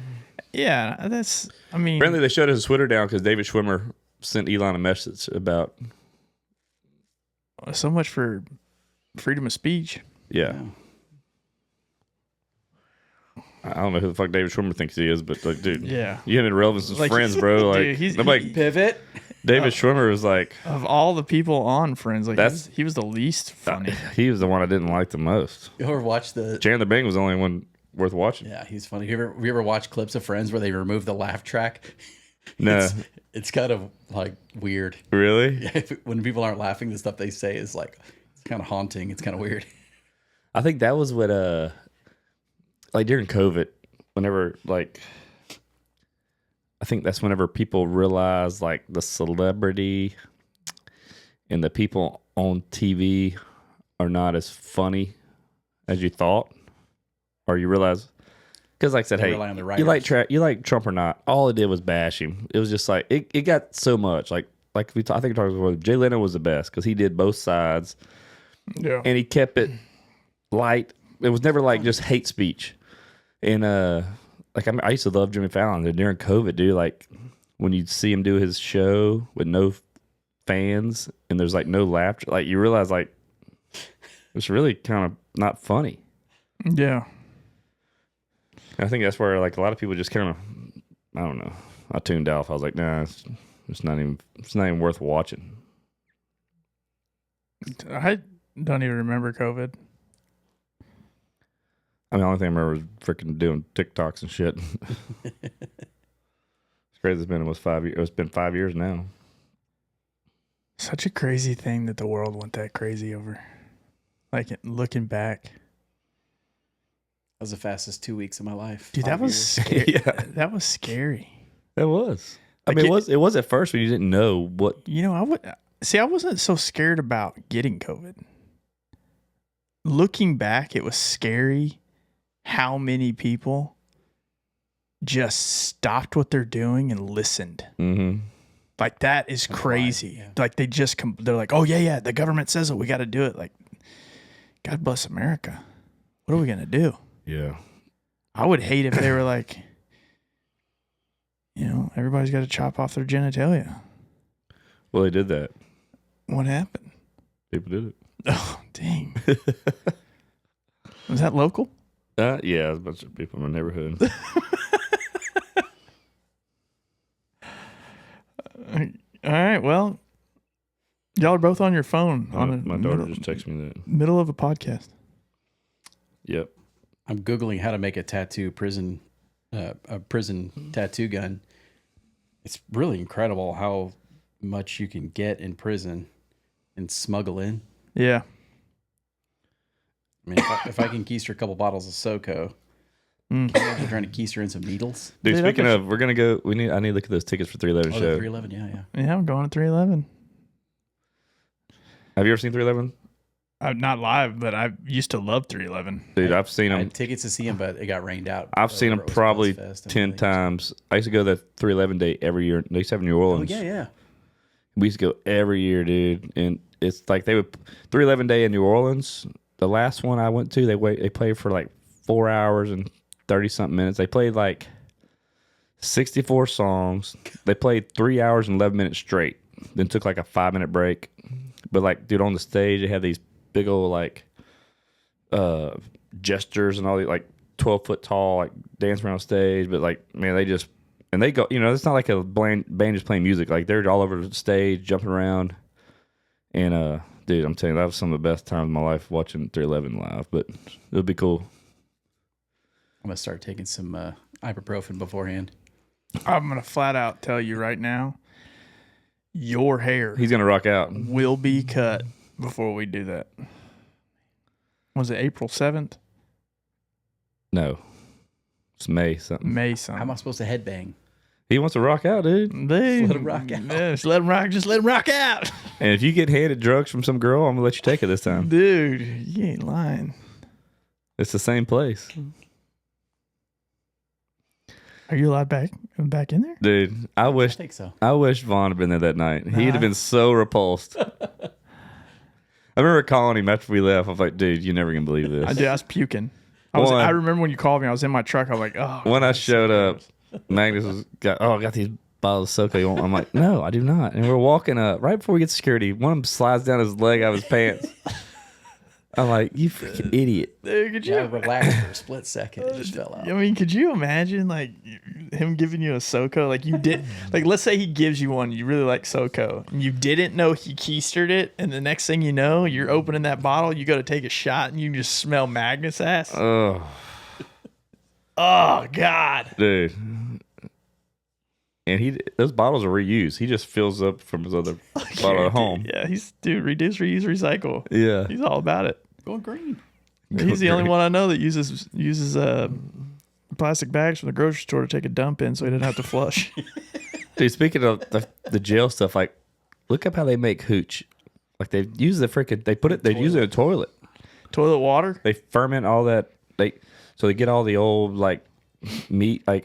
Yeah, that's. I mean, Apparently, they shut his Twitter down because David Schwimmer sent Elon a message about. so much for freedom of speech. Yeah. I don't know who the fuck David Schwimmer thinks he is, but like, dude, Yeah. you haven't been relevant since Like, friends, bro. Like, dude, nobody. Pivot. David Schwimmer was like, Of all the people on Friends, like he was the least funny. he was the one I didn't like the most. You ever watch the? Chandler Bing was the only one worth watching. Yeah, he's funny. You ever watch clips of Friends where they remove the laugh track? No, It's kind of like weird. really? When people aren't laughing, the stuff they say is like it's kind of haunting. It's kind of weird. I think that was what like during COVID, whenever like I think that's whenever people realize like the celebrity and the people on TV are not as funny as you thought, or you realize because like I said, They hey, rely on the you like Trump or not, all it did was bash him. It was just like it got so much like I think we talked about Jay Leno was the best because he did both sides. Yeah. And he kept it light. It was never like just hate speech. And like I used to love Jimmy Fallon. And during COVID, dude, like when you see him do his show with no fans and there's like no laughter, like you realize like it's really kind of not funny. Yeah. And I think that's where like a lot of people just kind of, I don't know. I tuned out. I was like, nah, it's not even worth watching. I don't even remember COVID. I mean, the only thing I remember was freaking doing TikToks and shit. It's crazy. It's been almost 5 years. It's been 5 years now. Such a crazy thing that the world went that crazy over. Like looking back, That was the fastest 2 weeks of my life. dude, 5 that was years. scary. Yeah. That was scary. It was. I Like mean, it was at first when you didn't know what. You know, I wasn't so scared about getting COVID. Looking back, it was scary how many people just stopped what they're doing and listened. Mm-hmm. Like that is crazy. yeah. Like they just they're like, oh yeah, the government says it, we got to do it. Like, God bless America. What are we gonna do? Yeah. I would hate if they were like, you know, everybody's got to chop off their genitalia. Well, they did that. What happened? People did it. Oh, dang. Was that local? Yeah, a bunch of people in my neighborhood. All right. Well, y'all are both on your phone. My daughter just texted me that. Middle of a podcast. Yep. I'm googling how to make a prison tattoo gun. It's really incredible how much you can get in prison and smuggle in. Yeah. I mean, if I can keister a couple bottles of SoCo, Imagine trying to keister in some needles. Dude, Dude, speaking I of, we're gonna go. I need to look at those tickets for 311 Oh, show. the 311, yeah. Yeah, I'm going to 311. Have you ever seen 311? I'm not live, but I used to love 311. Dude, I've seen I them. had tickets to see him, but it got rained out. I've seen them over at probably Buzzfest and 10 everything. times. I used to go to that 311 day every year. They used to have in New Oh, Orleans. yeah. We used to go every year, dude. And it's like they would 311 day in New Orleans. The last one I went to, they played for like 4 hours and 30 something minutes. They played like 64 songs. They played 3 hours and 11 minutes straight. Then took like a 5-minute break. But like, dude, on the stage they had these big old like gestures and all these like 12-foot tall like dance around stage. But like, man, they go. It's not like a band just playing music. Like they're all over the stage jumping around. And dude, I'm telling you, that was some of the best times of my life watching 311 live. But it'll be cool. I'm going to start taking some ibuprofen beforehand. I'm going to flat out tell you right now, your hair He's gonna rock out. will be cut before we do that. Was it April 7th? No, it's May something. May How am something. I supposed to headbang? He wants to rock out, dude. They, Just let him rock out. Yeah, just let him rock. Just let him rock out. And if you get handed drugs from some girl, I'm gonna let you take it this time. Dude, you ain't lying. It's the same place, Are you allowed back in there? dude. I I think so. wish Vaughn had been there that night. He'd have been so repulsed. I remember calling him after we left. I was like, dude, you're never gonna believe this. I was puking. One- I remember when you called me. I was in my truck. I was like, oh. When I God, showed up, Magnus I got these bottles of SoCo. You want? I'm like, no, I do not. And we're walking up right before we get to security. One of them slides down his leg out of his pants. I'm like, you freaking idiot. Dude, could you? Yeah, I relaxed for a split second. It just fell out. I mean, could you imagine like him giving you a SoCo? Like you did, like let's say he gives you one, you really like SoCo, and you didn't know he keistered it, and the next thing you know, you're opening that bottle, you go to take a shot, and you just smell Magnus ass. Oh, Oh God, dude. And those bottles are reused. He just fills up from his other bottle at home. yeah, he's reduce, reuse, recycle. Yeah. He's all about it. Going green. He's the only one I know that uses plastic bags from the grocery store to take a dump in, so he didn't have to flush. Dude, speaking of the jail stuff, like, look up how they make hooch. Like, they use they use it in a toilet. Toilet water. They ferment all that. So they get all the old, like, meat, like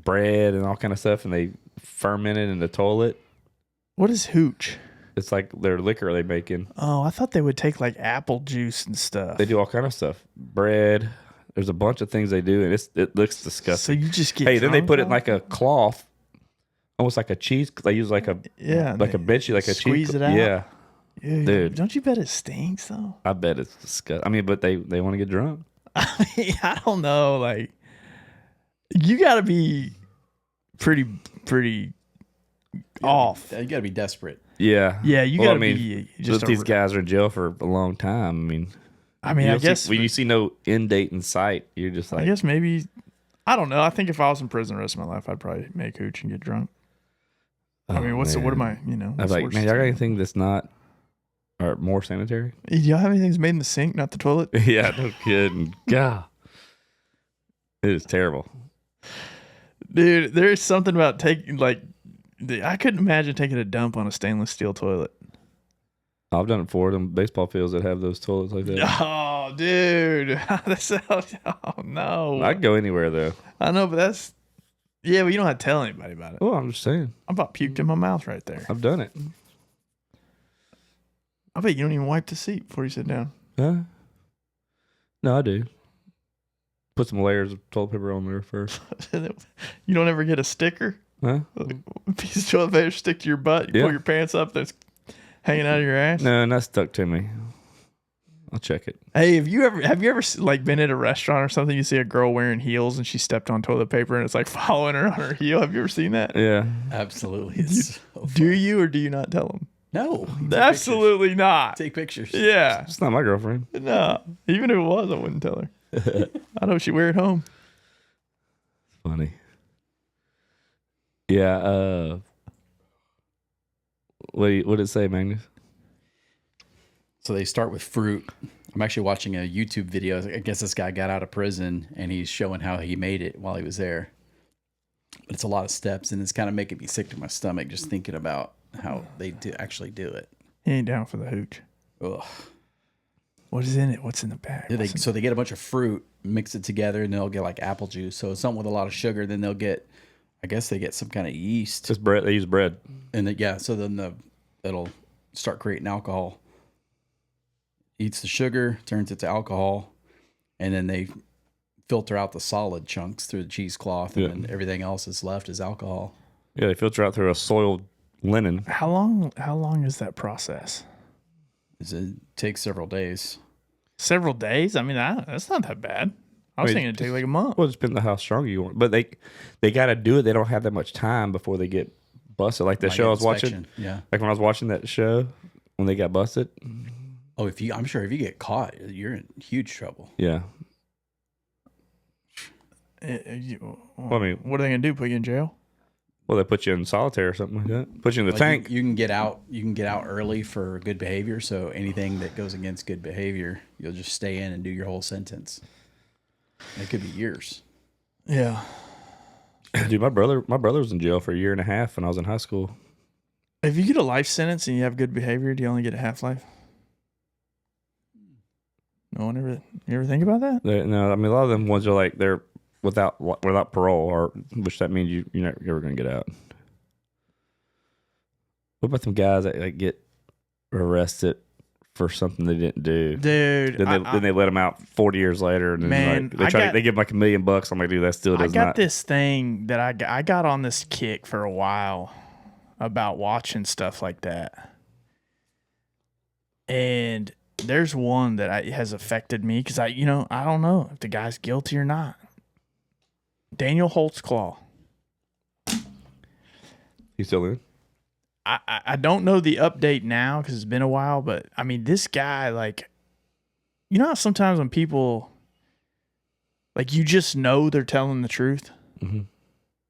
bread and all kind of stuff, and they ferment it in the toilet. What is hooch? It's like their liquor they make in. Oh, I thought they would take like apple juice and stuff. They do all kind of stuff. Bread. There's a bunch of things they do, and it looks So disgusting. you just get. Hey, then they drunk put it in off like a cloth, almost like a cheese. They use like a Yeah, like a benchy, like a squeeze cheese. it out. Yeah, dude. Don't you bet it stinks though? I bet it's disgusting. I mean, but they want to get drunk. I mean, I don't know. Like, you got to be pretty off. You got to be desperate. Yeah, Yeah, you Well, got to I mean, be just. these guys are in jail for a long time. I mean, you I don't guess. see, when you see no end date in sight, you're just I like, guess maybe. I don't know. I think if I was in prison the rest of my life, I'd probably make hooch and get drunk. I mean, what am I? You know, I was like, man, y'all got anything that's not or more sanitary? Do y'all have anything that's made in the sink, not the toilet? Yeah, no kidding. God, it is terrible. Dude, there's something about taking I couldn't imagine taking a dump on a stainless steel toilet. I've done it before. Them baseball fields that have those toilets like that. Oh, dude, oh no. I'd go anywhere though. I know, but but you don't have to tell anybody about it. Oh, I'm just saying. I about puked in my mouth right there. I've done it. I bet you don't even wipe the seat before you sit down. Huh? No, I do. Put some layers of toilet paper on there first. You don't ever get a sticker? Huh? A piece of toilet paper stick to your butt. You Yeah. pull your pants up, that's hanging out of your ass. No, not stuck to me. I'll check it. Hey, have you ever like been at a restaurant or something? You see a girl wearing heels and she stepped on toilet paper and it's like following her on her heel. Have you ever seen that? Yeah. Absolutely. It's so Do you or do you not tell them? No. Absolutely not. Take pictures. Yeah. It's not my girlfriend. No. Even if it was, I wouldn't tell her. I know she'd wear it home. Funny. Yeah. What did it say, Magnus? So they start with fruit I'm actually watching a YouTube video. I guess this guy got out of prison and he's showing how he made it while he was there. But it's a lot of steps, and it's kind of making me sick to my stomach just thinking about how they actually do it. He ain't down for the hooch. Ugh. What is in it? What's in the bag? So they get a bunch of fruit, mix it together, and they'll get like apple juice. So it's something with a lot of sugar. Then they'll get, I guess they get some kind of yeast. Just bread. They use bread. And so then it'll start creating alcohol. Eats the sugar, turns it to alcohol, and then they filter out the solid chunks through the cheesecloth, and then everything else that's left is alcohol. Yeah, they filter out through a soiled linen. How long is that process? It takes several days. Several days? I mean, that's not that bad. I was thinking it'd take like a month. Well, it depends on how strong you want. But they got to do it. They don't have that much time before they get busted. Like the show I was watching. Yeah. Like when I was watching that show, when they got busted. Oh, I'm sure if you get caught, you're in huge trouble. Yeah. I mean, what are they gonna do? Put you in jail? Well, they put you in solitaire or something like that. Put you in the tank. You can get out. You can get out early for good behavior. So anything that goes against good behavior, you'll just stay in and do your whole sentence. It could be years. Yeah. Dude, my brother was in jail for 1.5 years when I was in high school. If you get a life sentence and you have good behavior, do you only get a half life? No one ever. You ever think about that? No, I mean a lot of them ones are like they're without parole, or which that means you're never going to get out. What about them guys that like get arrested for something they didn't do? Dude, then they let them out 40 years later, and man, they give them like $1 million. I'm like, dude, that still does not. I got this thing that I got on this kick for a while about watching stuff like that, and there's one that has affected me because I don't know if the guy's guilty or not. Daniel Holtzclaw. You still in? I don't know the update now because it's been a while, but I mean, this guy, like, you know how sometimes when people, like, you just know they're telling the truth? Mm-hmm.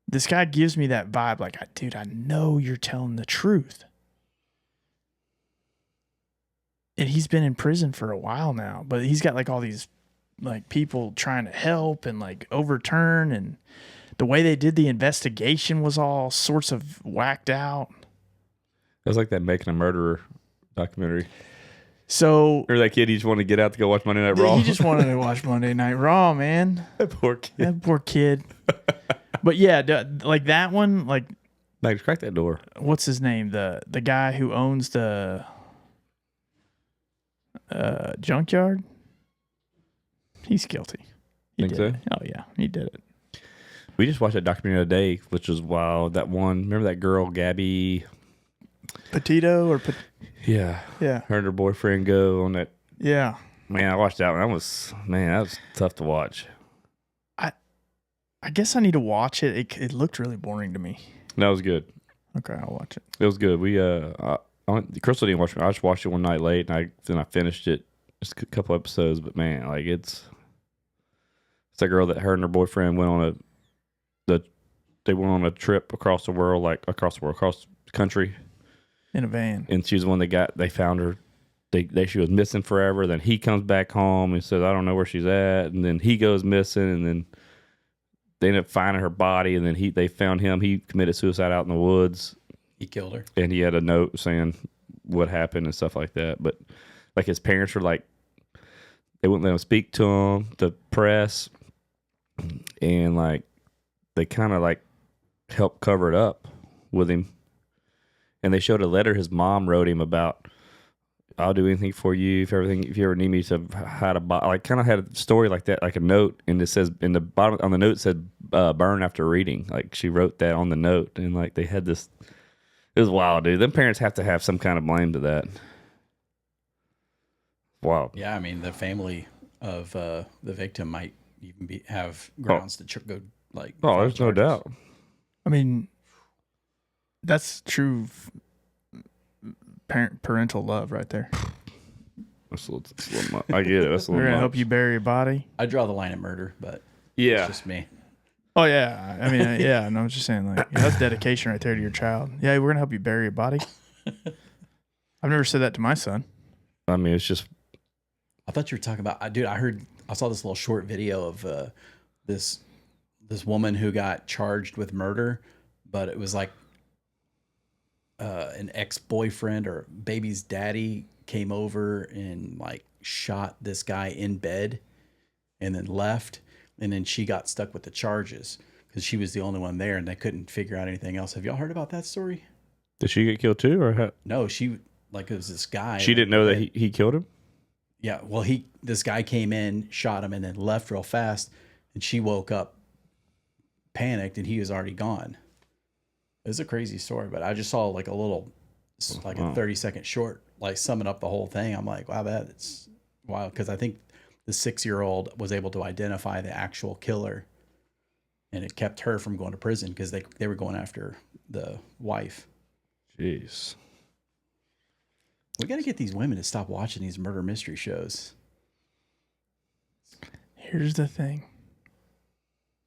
This guy gives me that vibe, like, dude, I know you're telling the truth. And he's been in prison for a while now, but he's got like all these like people trying to help and like overturn, and the way they did the investigation was all sorts of whacked out. It was like that Making a Murderer documentary. So or that kid, he just wanted to get out to go watch Monday Night Raw. He just wanted to watch Monday Night Raw, man. That poor kid. That poor kid. But yeah, like that one, like, Max, crack that door. What's his name? The guy who owns the junkyard. He's guilty. Think so? Oh yeah, he did it. We just watched that documentary the other day, which was wild. That one, remember that girl, Gabby? Petito or yeah. Her and her boyfriend go on that. Yeah. Man, I watched that one. That was tough to watch. I guess I need to watch it. It looked really boring to me. That was good. Okay, I'll watch it. It was good. We Crystal didn't watch it. I just watched it one night late, and then I finished it. Just a couple episodes, but man, like it's a girl that her and her boyfriend went on they went on a trip across the country in a van, and she was the one they found her. She was missing forever. Then he comes back home and says, I don't know where she's at, and then he goes missing, and then they ended up finding her body, and then they found him. He committed suicide out in the woods. He killed her, and he had a note saying what happened and stuff like that. But like his parents were like, they wouldn't let him speak to him, the press, and like they kind of like helped cover it up with him. And they showed a letter his mom wrote him about, I'll do anything for you if you ever need me to hide a body. Like kind of had a story like that, like a note, and it says in the bottom on the note it said burn after reading. Like she wrote that on the note, and like they had this. It was wild, dude. Them parents have to have some kind of blame to that. Wow. Yeah, I mean the family of the victim might even have grounds to go like. Oh, there's no doubt. I mean, that's true parental love right there. That's a little I get it. That's a little. We're gonna much. help you bury a body. I draw the line at murder, but yeah, it's just me. Oh yeah, I mean yeah. No, I'm just saying like that's dedication right there to your child. Yeah, we're gonna help you bury a body. I've never said that to my son. I mean, it's just I thought you were talking about, dude. I saw this little short video of this woman who got charged with murder, but it was like an ex-boyfriend or baby's daddy came over and like shot this guy in bed, and then left, and then she got stuck with the charges because she was the only one there, and they couldn't figure out anything else. Have y'all heard about that story? Did she get killed too, or how? No, it was this guy. She didn't know that he killed him. Yeah, well, this guy came in, shot him, and then left real fast, and she woke up, panicked, and he was already gone. It was a crazy story, but I just saw like a 30-second short, like summing up the whole thing. I'm like, wow, that's wild, because I think the 6-year-old was able to identify the actual killer, and it kept her from going to prison because they were going after the wife. Jeez. We got to get these women to stop watching these murder mystery shows. Here's the thing.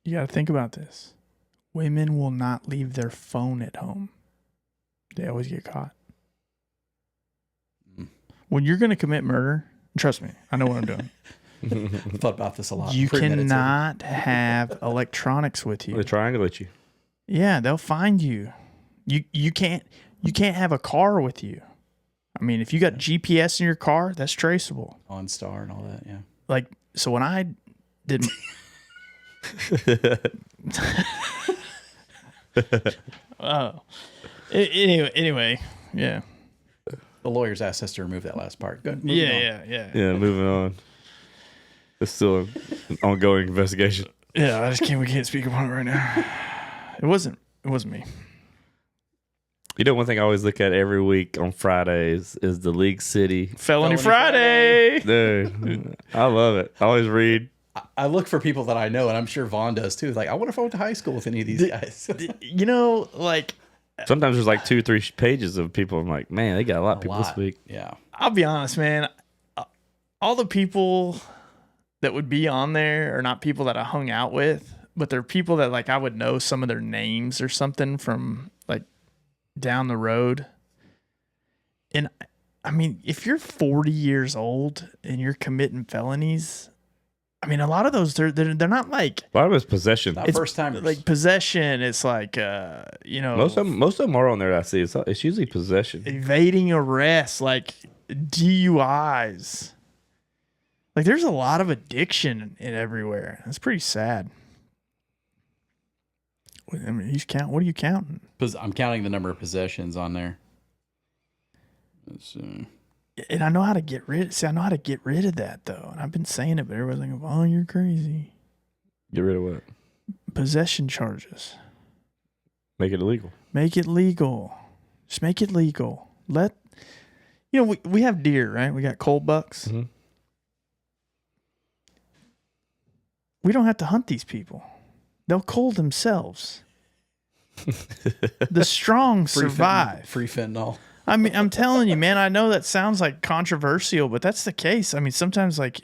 You got to think about this. Women will not leave their phone at home. They always get caught. When you're going to commit murder, trust me, I know what I'm doing. I've thought about this a lot. You cannot have electronics with you. They triangulate you. Yeah, they'll find you. You can't have a car with you. I mean, if you got GPS in your car, that's traceable. OnStar and all that, yeah. Like, so when I did... Oh. Anyway, yeah. The lawyers asked us to remove that last part. Good. Yeah. Yeah, moving on. It's still an ongoing investigation. Yeah, we can't speak upon it right now. It wasn't me. You know, one thing I always look at every week on Fridays is the League City Felony Friday. Dude, I love it. I always read. I look for people that I know, and I'm sure Vaughn does too. Like, I wonder if I went to high school with any of these guys. You know, like, Sometimes there's like 2-3 pages of people. I'm like, man, they got a lot of people this week. Yeah. I'll be honest, man. All the people that would be on there are not people that I hung out with, but they're people that like I would know some of their names or something from like down the road. And I mean, if you're 40 years old and you're committing felonies, I mean, a lot of those they're not like A lot of it's possession. Not first timers. like possession. It's like Most of them are on there. I see. It's usually possession. evading arrest, like DUIs. Like there's a lot of addiction in everywhere. That's pretty sad. I mean, what are you counting? I'm counting the number of possessions on there. Let's see. And I know how to get rid. I know how to get rid of that though. And I've been saying it, but everybody's like, "Oh, you're crazy." Get rid of what? Possession charges. Make it illegal. Make it legal. Just make it legal. We have deer, right? We got cold bucks. Mm-hmm. We don't have to hunt these people. They'll cold themselves. The strong survive. Free fentanyl. I mean, I'm telling you, man, I know that sounds like controversial, but that's the case. I mean, sometimes like,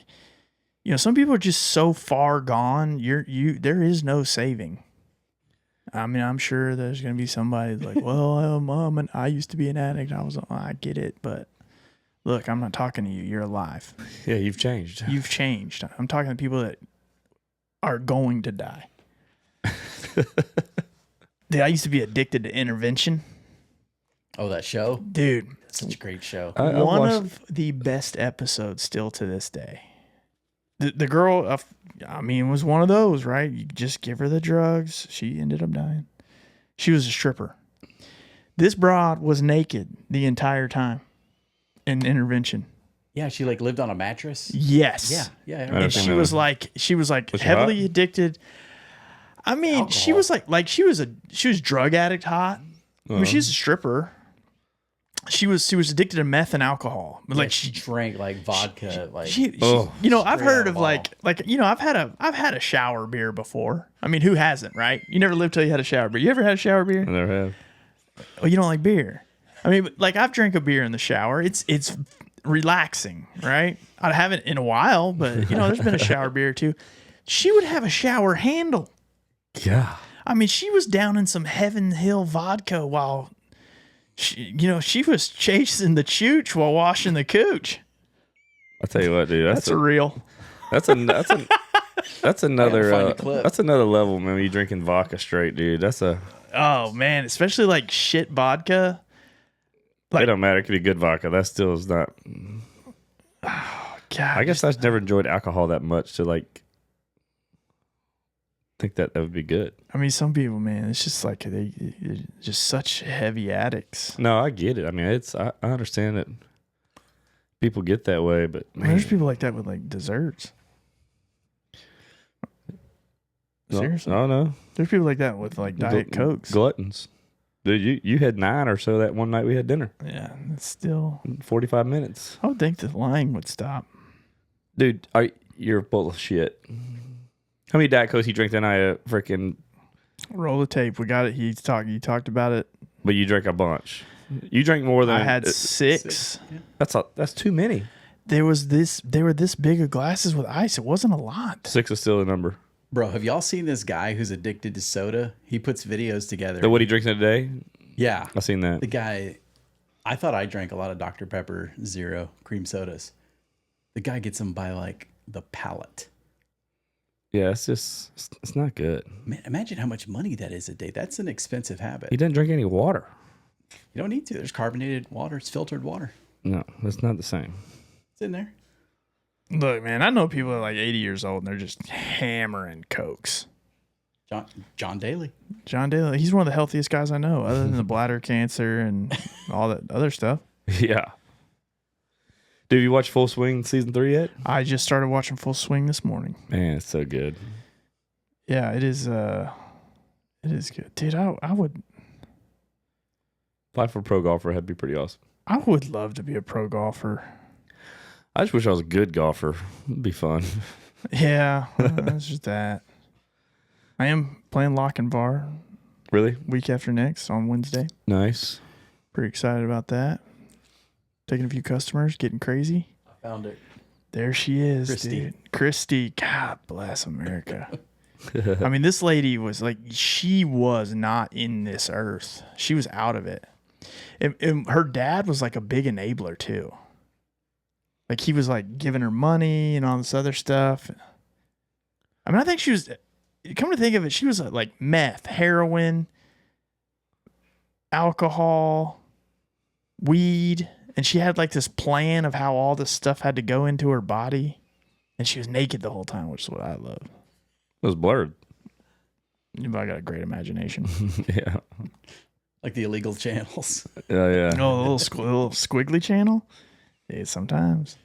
some people are just so far gone. There is no saving. I mean, I'm sure there's going to be somebody like, well, I used to be an addict. I get it. But look, I'm not talking to you. You're alive. Yeah, you've changed. You've changed. I'm talking to people that are going to die. Dude, I used to be addicted to Intervention. Oh, that show? Dude. That's such a great show. One of the best episodes still to this day. The girl, was one of those, right? You just give her the drugs. She ended up dying. She was a stripper. This broad was naked the entire time in Intervention. Yeah, she like lived on a mattress. Yes. Yeah. And she was like heavily addicted. I mean, Alcohol. she was like she was drug addict hot. I mean, she's a stripper. She was addicted to meth and alcohol. But like she drank like vodka. I've heard of I've had a shower beer before. I mean, who hasn't, right? You never lived till you had a shower beer. You ever had a shower beer? I never have. Oh, you don't like beer? I mean, like I've drank a beer in the shower. It's relaxing, right? I haven't in a while, but there's been a shower beer or two. She would have a shower handle. Yeah. I mean, she was down in some Heaven Hill vodka while she was chasing the chooch while washing the cooch. I tell you what, dude. That's a real. That's another. find a clip. That's another level, man. You drinking vodka straight, dude. That's a. Oh man, especially like shit vodka. It don't matter. It could be good vodka. That still is not. God, I guess I've never enjoyed alcohol that much to like think that would be good. I mean, some people, man, it's just like they're just such heavy addicts. No, I get it. I mean, I understand that people get that way, but Man, there's people like that with like desserts. Seriously, I don't know. there's people like that with like Diet Cokes. Gluttons. Dude, you had 9 or so that one night we had dinner. Yeah, it's still. 45 minutes. I would think the lying would stop. Dude, you're full of shit. How many Diet Cokes you drink that night? Freaking. Roll the tape. We got it. You talked about it. But you drank a bunch. You drank more than I had 6. Yeah. That's too many. They were this big of glasses with ice. It wasn't a lot. 6 is still the number. Bro, have y'all seen this guy who's addicted to soda? He puts videos together. So what he drinks in a day? Yeah. I've seen that. The guy, I thought I drank a lot of Dr. Pepper Zero cream sodas. The guy gets them by like the pallet. Yeah, it's not good. Man, imagine how much money that is a day. That's an expensive habit. He doesn't drink any water. You don't need to. There's carbonated water. It's filtered water. No, that's not the same. It's in there. Look, man, I know people that are like 80 years old and they're just hammering Cokes. John Daly. John Daly, he's one of the healthiest guys I know, other than the bladder cancer and all that other stuff. Yeah. Dude, you watch Full Swing season 3 yet? I just started watching Full Swing this morning. Man, it's so good. Yeah, it is good. Dude, I would Apply for a pro golfer, that'd be pretty awesome. I would love to be a pro golfer. I just wish I was a good golfer. It'd be fun. Yeah, that's just that. I am playing Lock and Bar Really? week after next on Wednesday. Nice. Pretty excited about that. Taking a few customers, getting crazy. I found it. There she is, Christy. dude. Christy, God bless America. I mean, this lady was like, she was not in this earth. She was out of it. And her dad was like a big enabler too. Like he was like giving her money and all this other stuff. I mean, I think she was, come to think of it, she was like meth, heroin, alcohol, weed. And she had like this plan of how all this stuff had to go into her body. And she was naked the whole time, which is what I love. It was blurred. I got a great imagination. Yeah. Like the illegal channels. Yeah. Oh, the little squiggly channel? Yeah, sometimes.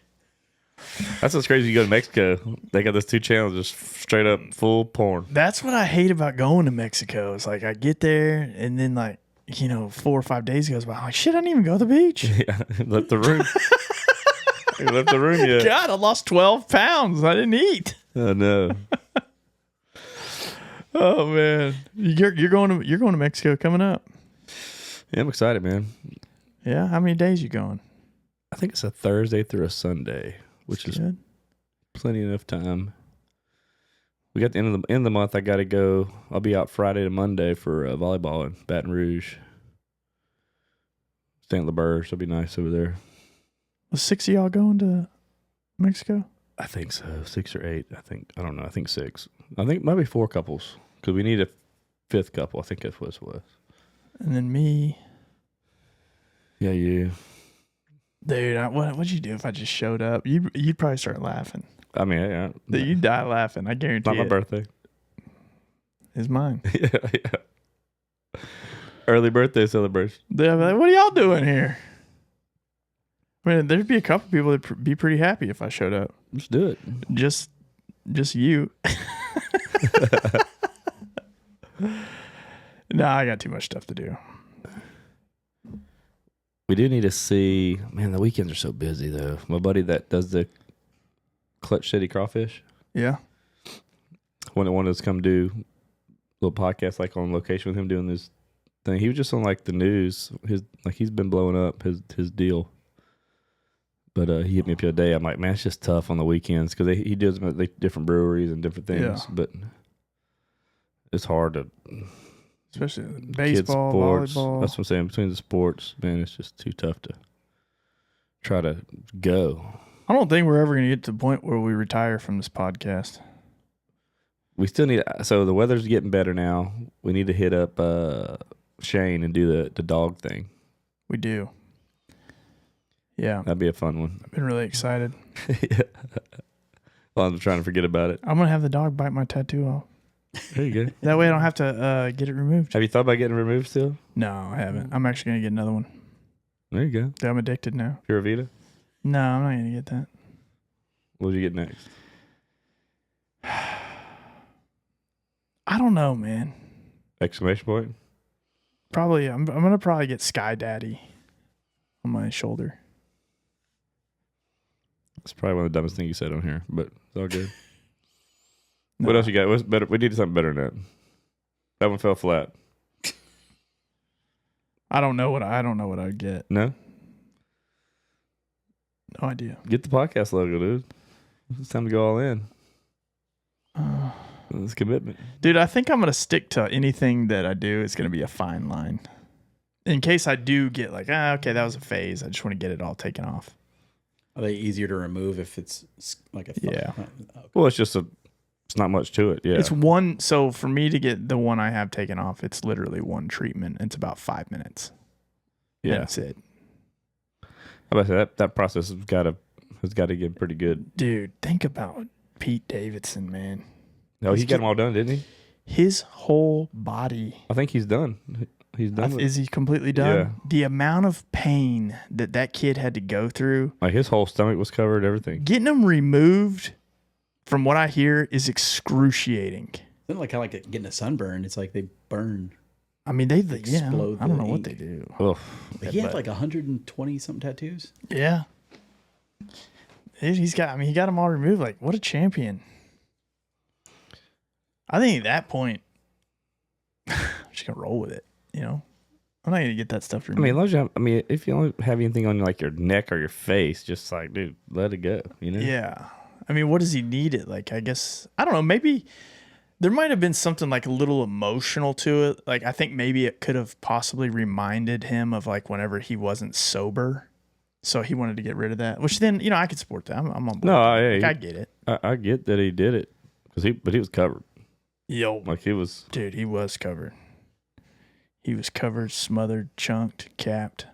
That's what's crazy. You go to Mexico, they got those 2 channels just straight up full porn. That's what I hate about going to Mexico. It's like I get there and then 4 or 5 days goes by. I'm like, shit, I didn't even go to the beach. Yeah. Left the room. You left the room yet. God, I lost 12 pounds. I didn't eat. Oh, no. Oh man. You're going to Mexico coming up. Yeah, I'm excited, man. Yeah. How many days you going? I think it's a Thursday through a Sunday, which is good. plenty enough time. We got the end of the month. I got to go. I'll be out Friday to Monday for volleyball in Baton Rouge. St. Leberge. It'll be nice over there. Was 6 of y'all going to Mexico? I think so. 6 or 8. I don't know. I think 6. I think maybe 4 couples because we need a 5th couple. I think that's what it was. And then me. Yeah, you. Dude, what'd you do if I just showed up? You'd probably start laughing. I mean, yeah. You'd die laughing. I guarantee Not my birthday. It's mine. Yeah. Early birthday celebration. They'll be like, what are y'all doing here? I mean, there'd be a couple people that'd be pretty happy if I showed up. Let's do it. Just you. Nah, I got too much stuff to do. We do need to see. Man, the weekends are so busy though. My buddy that does the Clutch City Crawfish. Yeah. When it wanted us to come do a little podcast like on location with him doing this thing. He was just on like the news. He's been blowing up his deal. But he hit me up the other day. I'm like, man, it's just tough on the weekends because he does different breweries and different things. Yeah. But it's hard to, Especially kids baseball, sports. volleyball. That's what I'm saying. Between the sports, man, it's just too tough to try to go. I don't think we're ever going to get to the point where we retire from this podcast. We still need. So the weather's getting better now. We need to hit up Shane and do the dog thing. We do. Yeah. That'd be a fun one. I've been really excited. Yeah. Well, I'm trying to forget about it. I'm going to have the dog bite my tattoo off. There you go. That way I don't have to get it removed. Have you thought about getting removed still? No, I haven't. I'm actually going to get another one. There you go. I'm addicted now. Pura Vida? No, I'm not going to get that. What did you get next? I don't know, man. Exclamation point? Probably, I'm going to probably get Sky Daddy on my shoulder. It's probably one of the dumbest things you said on here, but it's all good. No. What else you got? What's better? We needed something better than that. That one fell flat. I don't know what I'd get. No? No idea. Get the podcast logo, dude. It's time to go all in. It's commitment. Dude, I think I'm going to stick to anything that I do. It's going to be a fine line. In case I do get like, okay, that was a phase. I just want to get it all taken off. Are they easier to remove if it's like a Yeah. Okay. Well, it's not much to it. Yeah. It's one. So for me to get the one I have taken off, it's literally one treatment. It's about 5 minutes. Yeah. That's it. How about that process has got to get pretty good. Dude, think about Pete Davidson, man. No, he got them all done, didn't he? His whole body. I think he's done. He's done. Is he completely done? Yeah. The amount of pain that kid had to go through. Like his whole stomach was covered, everything. Getting them removed, from what I hear, is excruciating. Isn't it like how getting a sunburn? It's like they burn. I mean, they explode I don't the know what ink. they do. Ugh. He had like 120 something tattoos. Yeah. He got them all removed. Like, what a champion. I think at that point, I'm just going to roll with it, you know? I'm not going to get that stuff removed. I mean, if you don't have anything on like your neck or your face, just like, dude, let it go, you know? Yeah. I mean, what does he need it? Like, I guess, I don't know, maybe there might have been something like a little emotional to it. Like, I think maybe it could have possibly reminded him of like whenever he wasn't sober. So he wanted to get rid of that, which then, I could support that. I'm on board. No, I get it. I get that he did it but he was covered. Yo. Like he was. Dude, he was covered. He was covered, smothered, chunked, capped.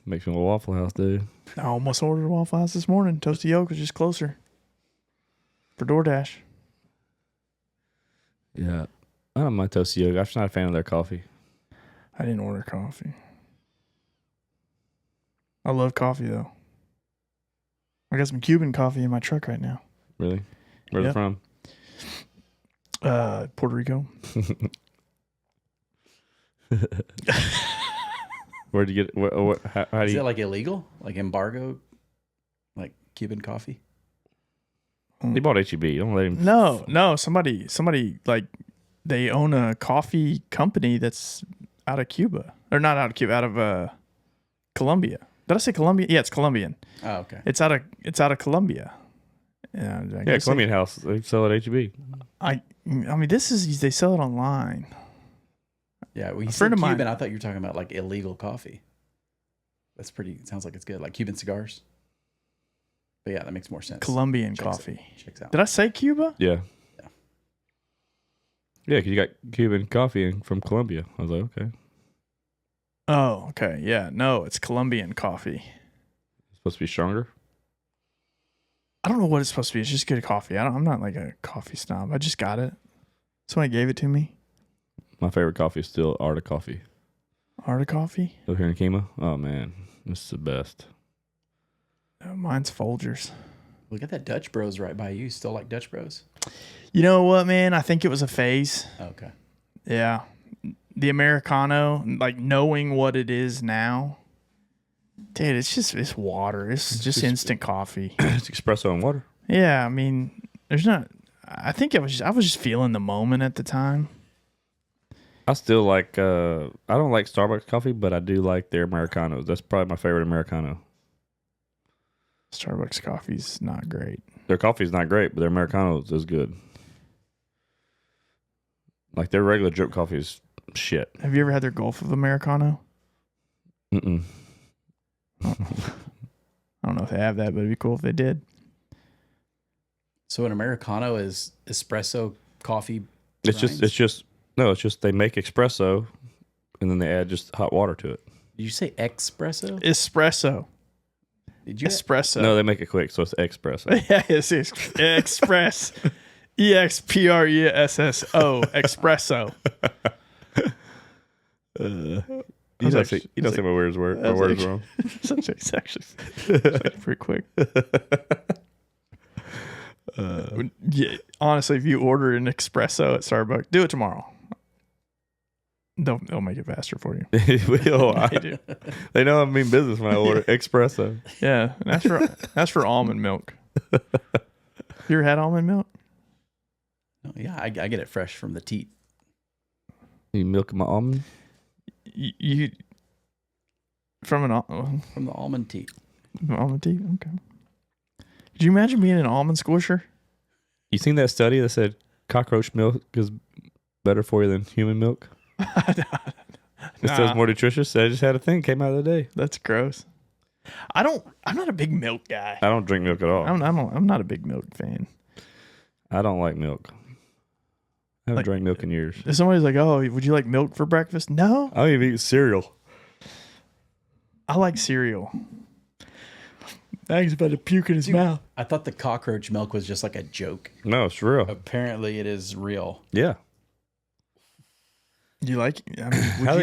Makes me a Waffle House, dude. I almost ordered a Waffle House this morning. Toasty Oak was just closer for DoorDash. Yeah. I don't mind Toasty Yoga. I'm just not a fan of their coffee. I didn't order coffee. I love coffee, though. I got some Cuban coffee in my truck right now. Really? Where's it from? Puerto Rico. Where'd you get it? How do Is you... it like illegal? Like embargo? Like Cuban coffee? He bought HEB. Don't let him... No. Somebody like they own a coffee company that's out of Cuba. Or not out of Cuba, out of Colombia. Did I say Colombia? Yeah, it's Colombian. Oh, okay. It's out of Colombia. Yeah, Colombian House. They sell at HEB. I mean, they sell it online. Yeah, well, you A said friend of Cuban. mine- I thought you were talking about like illegal coffee. That's pretty. Sounds like it's good. Like Cuban cigars. But yeah, that makes more sense. Colombian Checks coffee. Checks out. Did I say Cuba? Yeah. Yeah. Yeah, because you got Cuban coffee from Colombia. I was like, okay. Oh, okay. Yeah. No, it's Colombian coffee. It's supposed to be stronger. I don't know what it's supposed to be. It's just good coffee. I'm not like a coffee snob. I just got it. Somebody gave it to me. My favorite coffee is still Art of Coffee. Art of coffee? Over here in Kima. Oh, man. This is the best. Mine's Folgers. We got that Dutch Bros right by you. Still like Dutch Bros? You know what, man? I think it was a phase. Okay. Yeah. The Americano, like knowing what it is now. Dude, it's water. It's just instant coffee. It's espresso and water. Yeah, I mean, I think I was just feeling the moment at the time. I still like, I don't like Starbucks coffee, but I do like their Americanos. That's probably my favorite Americano. Starbucks coffee's not great. Their coffee's not great, but their Americanos is good. Like their regular drip coffee is shit. Have you ever had their Gulf of Americano? Mm-mm. I don't know if they have that, but it'd be cool if they did. So an Americano is espresso coffee. It's just they make espresso, and then they add just hot water to it. Did you say espresso? Espresso. Did you? Espresso. No, they make it quick, so it's espresso. Yeah, it's express. EXPRESSO. Espresso. You don't see my words wrong. It's actually pretty quick. Yeah, honestly, if you order an espresso at Starbucks, do it tomorrow. They'll make it faster for you. They do. They know I mean business when I order espresso. Yeah, and that's for almond milk. You ever had almond milk? Oh, yeah, I get it fresh from the teat. You milk my almond? You from From the almond teat. almond tea? Okay. Could you imagine being an almond squisher? You seen that study that said cockroach milk is better for you than human milk? It says more nutritious. I just had a thing came out the other day. That's gross. I'm not a big milk guy. I don't drink milk at all. I'm not a big milk fan. I don't like milk. I haven't drank milk in years. If somebody's like, "Oh, would you like milk for breakfast?" No. I don't even eat cereal. I like cereal. Maggie's about to puke in his mouth. I thought the cockroach milk was just like a joke. No, it's real. Apparently, it is real. Yeah. You like? I mean, How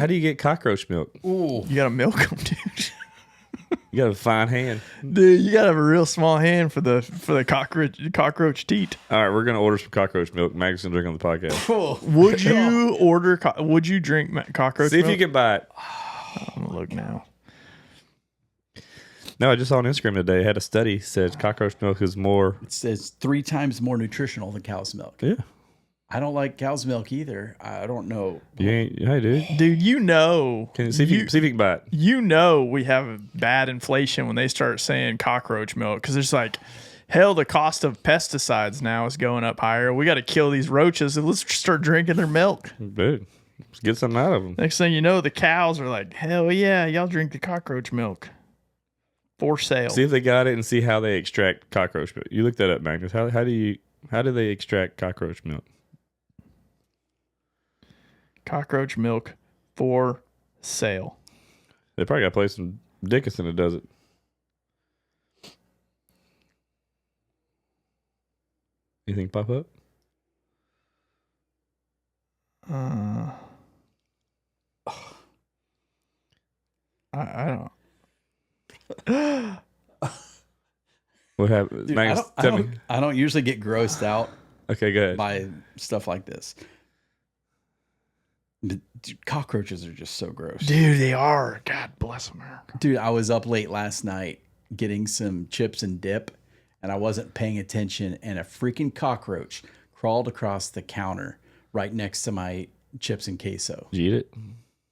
do you get cockroach milk? Ooh, You gotta milk them, dude. You got a fine hand. Dude, you gotta have a real small hand for the cockroach teat. All right, we're gonna order some cockroach milk. Maggie's gonna drink on the podcast. Would you order? Would you drink cockroach? See if milk? you can buy it. I'm gonna look now. No, I just saw on Instagram today. It had a study said cockroach milk is more. it says 3 times more nutritional than cow's milk. Yeah. I don't like cow's milk either. I don't know. You ain't. Hey, dude. Dude, you know. Can you see if you can buy it? You know we have bad inflation when they start saying cockroach milk because it's like, hell, the cost of pesticides now is going up higher. We got to kill these roaches and let's start drinking their milk. Dude, let's get something out of them. Next thing you know, the cows are like, hell yeah, y'all drink the cockroach milk. For sale. See if they got it and see how they extract cockroach milk. You look that up, Magnus. How do they extract cockroach milk? Cockroach milk for sale. They probably got a place in Dickinson that does it. Anything pop up? I don't. What happened? Dude, Magnus, tell me. I don't usually get grossed out Okay, go ahead. by stuff like this. Dude, cockroaches are just so gross. Dude, they are. God bless America. Dude, I was up late last night getting some chips and dip, and I wasn't paying attention, and a freaking cockroach crawled across the counter right next to my chips and queso. Did you eat it?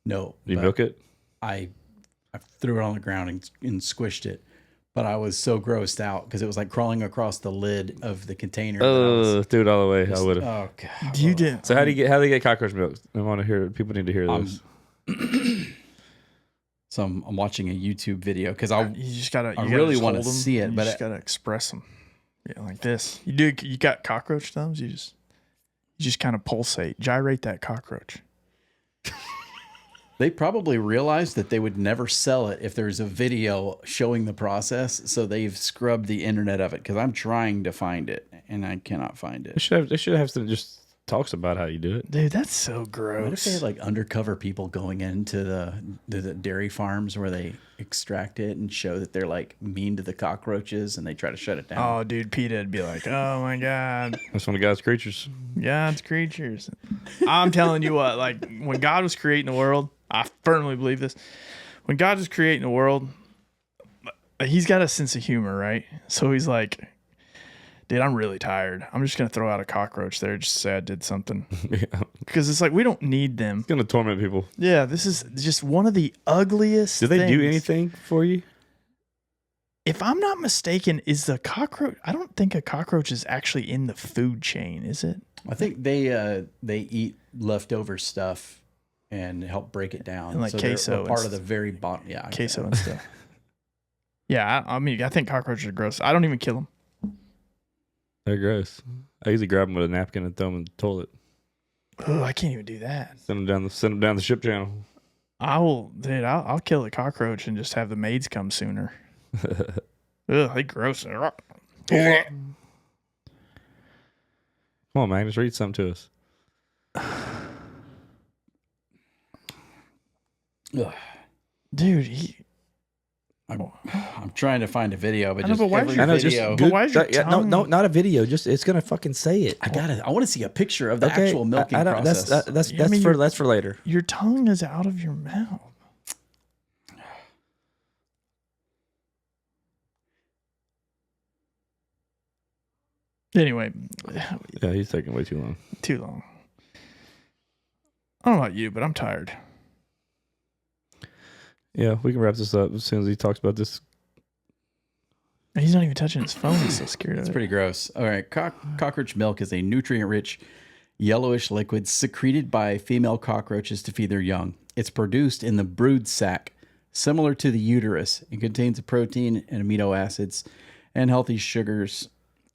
No. Did you but milk it? I threw it on the ground and squished it, but I was so grossed out because it was like crawling across the lid of the container. Do it all the way. I would have. Oh god! You did. So how do they get cockroach milk? I want to hear. People need to hear this. So I'm watching a YouTube video because You just gotta. I really want to see it, you but just gotta express them. Yeah, like this. You got cockroach thumbs. You just kind of pulsate, gyrate that cockroach. they probably realized that they would never sell it if there's a video showing the process. So they've scrubbed the internet of it because I'm trying to find it and I cannot find it. They should have some just talks about how you do it. Dude, that's so gross. What if they had like undercover people going into the dairy farms where they extract it and show that they're like mean to the cockroaches and they try to shut it down? Oh, dude, PETA'd be like, oh my God. That's one of God's creatures. God's creatures. I'm telling you what, like when God was creating the world, I firmly believe this. When God was creating the world, he's got a sense of humor, right? So he's like, dude, I'm really tired. I'm just going to throw out a cockroach there just to say I did something. Yeah. Because it's like, we don't need them. It's gonna torment people. Yeah, this is just one of the ugliest Do they do things. anything for you? If I'm not mistaken, is the cockroach... I don't think a cockroach is actually in the food chain, is it? I think they eat leftover stuff and help break it down. And like so they're queso a part and of the very bottom. Yeah, Queso and stuff. Yeah, I mean, I think cockroaches are gross. I don't even kill them. They're gross. I usually grab them with a napkin and throw them in the toilet. Oh, I can't even do that. Send them down the ship channel. I'll kill a cockroach and just have the maids come sooner. Ugh, they gross. Come on, Magnus, read something to us. Dude, I'm trying to find a video, but I know, just but why every is your- video. But why is your no, tongue- not a video. Just it's gonna fucking say it. I want to see a picture of the actual milking I don't, process. That's for later. your tongue is out of your mouth. Anyway, Yeah, he's taking way too long. too long. I don't know about you, but I'm tired. Yeah, we can wrap this up as soon as he talks about this. He's not even touching his phone. He's so scared of It's it. pretty gross. All right. Cockroach milk is a nutrient-rich, yellowish liquid secreted by female cockroaches to feed their young. It's produced in the brood sac, similar to the uterus. It contains a protein and amino acids and healthy sugars,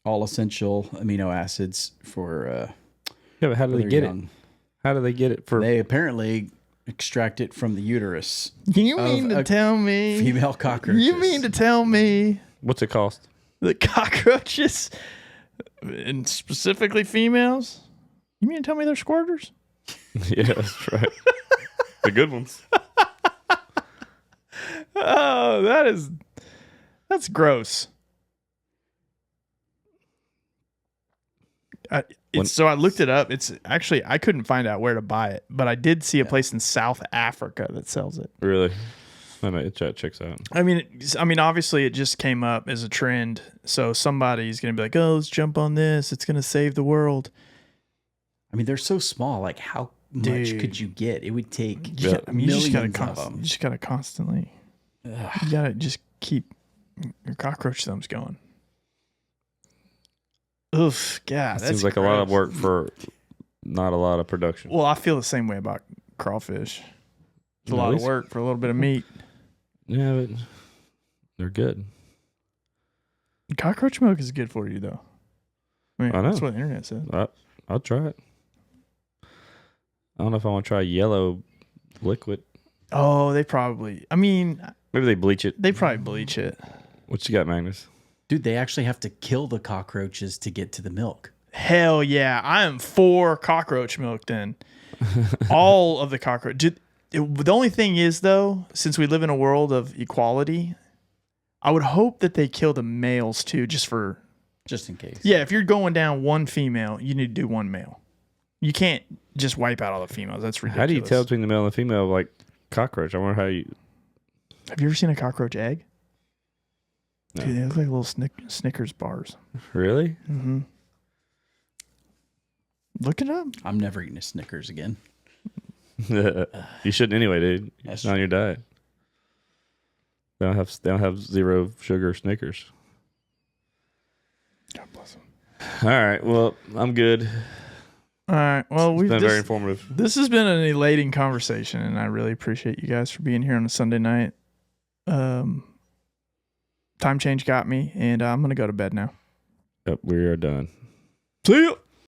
all essential amino acids for Yeah, but how do they their get young. it? How do they get it for? They apparently extract it from the uterus. You mean to tell me? Female cockroaches. You mean to tell me What's it cost? the cockroaches, and specifically females? You mean to tell me they're squirters? Yeah, that's right. The good ones. Oh, that's gross. So I looked it up. It's actually, I couldn't find out where to buy it, but I did see a place in South Africa that sells it. Really? I mean, it checks out. I mean, obviously it just came up as a trend. So somebody's going to be like, oh, let's jump on this. It's going to save the world. I mean, they're so small. Like, how much Dude. could you get? It would take You just millions gotta of them. you just gotta constantly. You gotta just keep your cockroach thumbs going. Oof, God, It that's seems like a lot of gross. work for not a lot of production. Well, I feel the same way about crawfish. It's a No, lot at of least- work for a little bit of meat. Yeah, but they're good. Cockroach milk is good for you, though. I mean, I know. that's what the internet says. I'll try it. I don't know if I want to try yellow liquid. Oh, they probably. I mean, Maybe they bleach it. they probably bleach it. What you got, Magnus? Dude, they actually have to kill the cockroaches to get to the milk. Hell yeah, I am for cockroach milk. Then all of the cockroach. The only thing is, though, since we live in a world of equality, I would hope that they kill the males too, just Just in case. yeah. If you're going down one female, you need to do one male. You can't just wipe out all the females. That's ridiculous. How do you tell between the male and the female like cockroach? I wonder how you. Have you ever seen a cockroach egg? No. Dude, they look like little Snickers bars. Really? Mm-hmm. Look it up. I'm never eating a Snickers again. You shouldn't anyway, dude. It's not on your diet. They don't have zero sugar Snickers. God bless them. All right. Well, I'm good. All right. Well, It's been very informative. This has been an elating conversation, and I really appreciate you guys for being here on a Sunday night. Time change got me, and I'm gonna go to bed now. Yep, we are done. See you.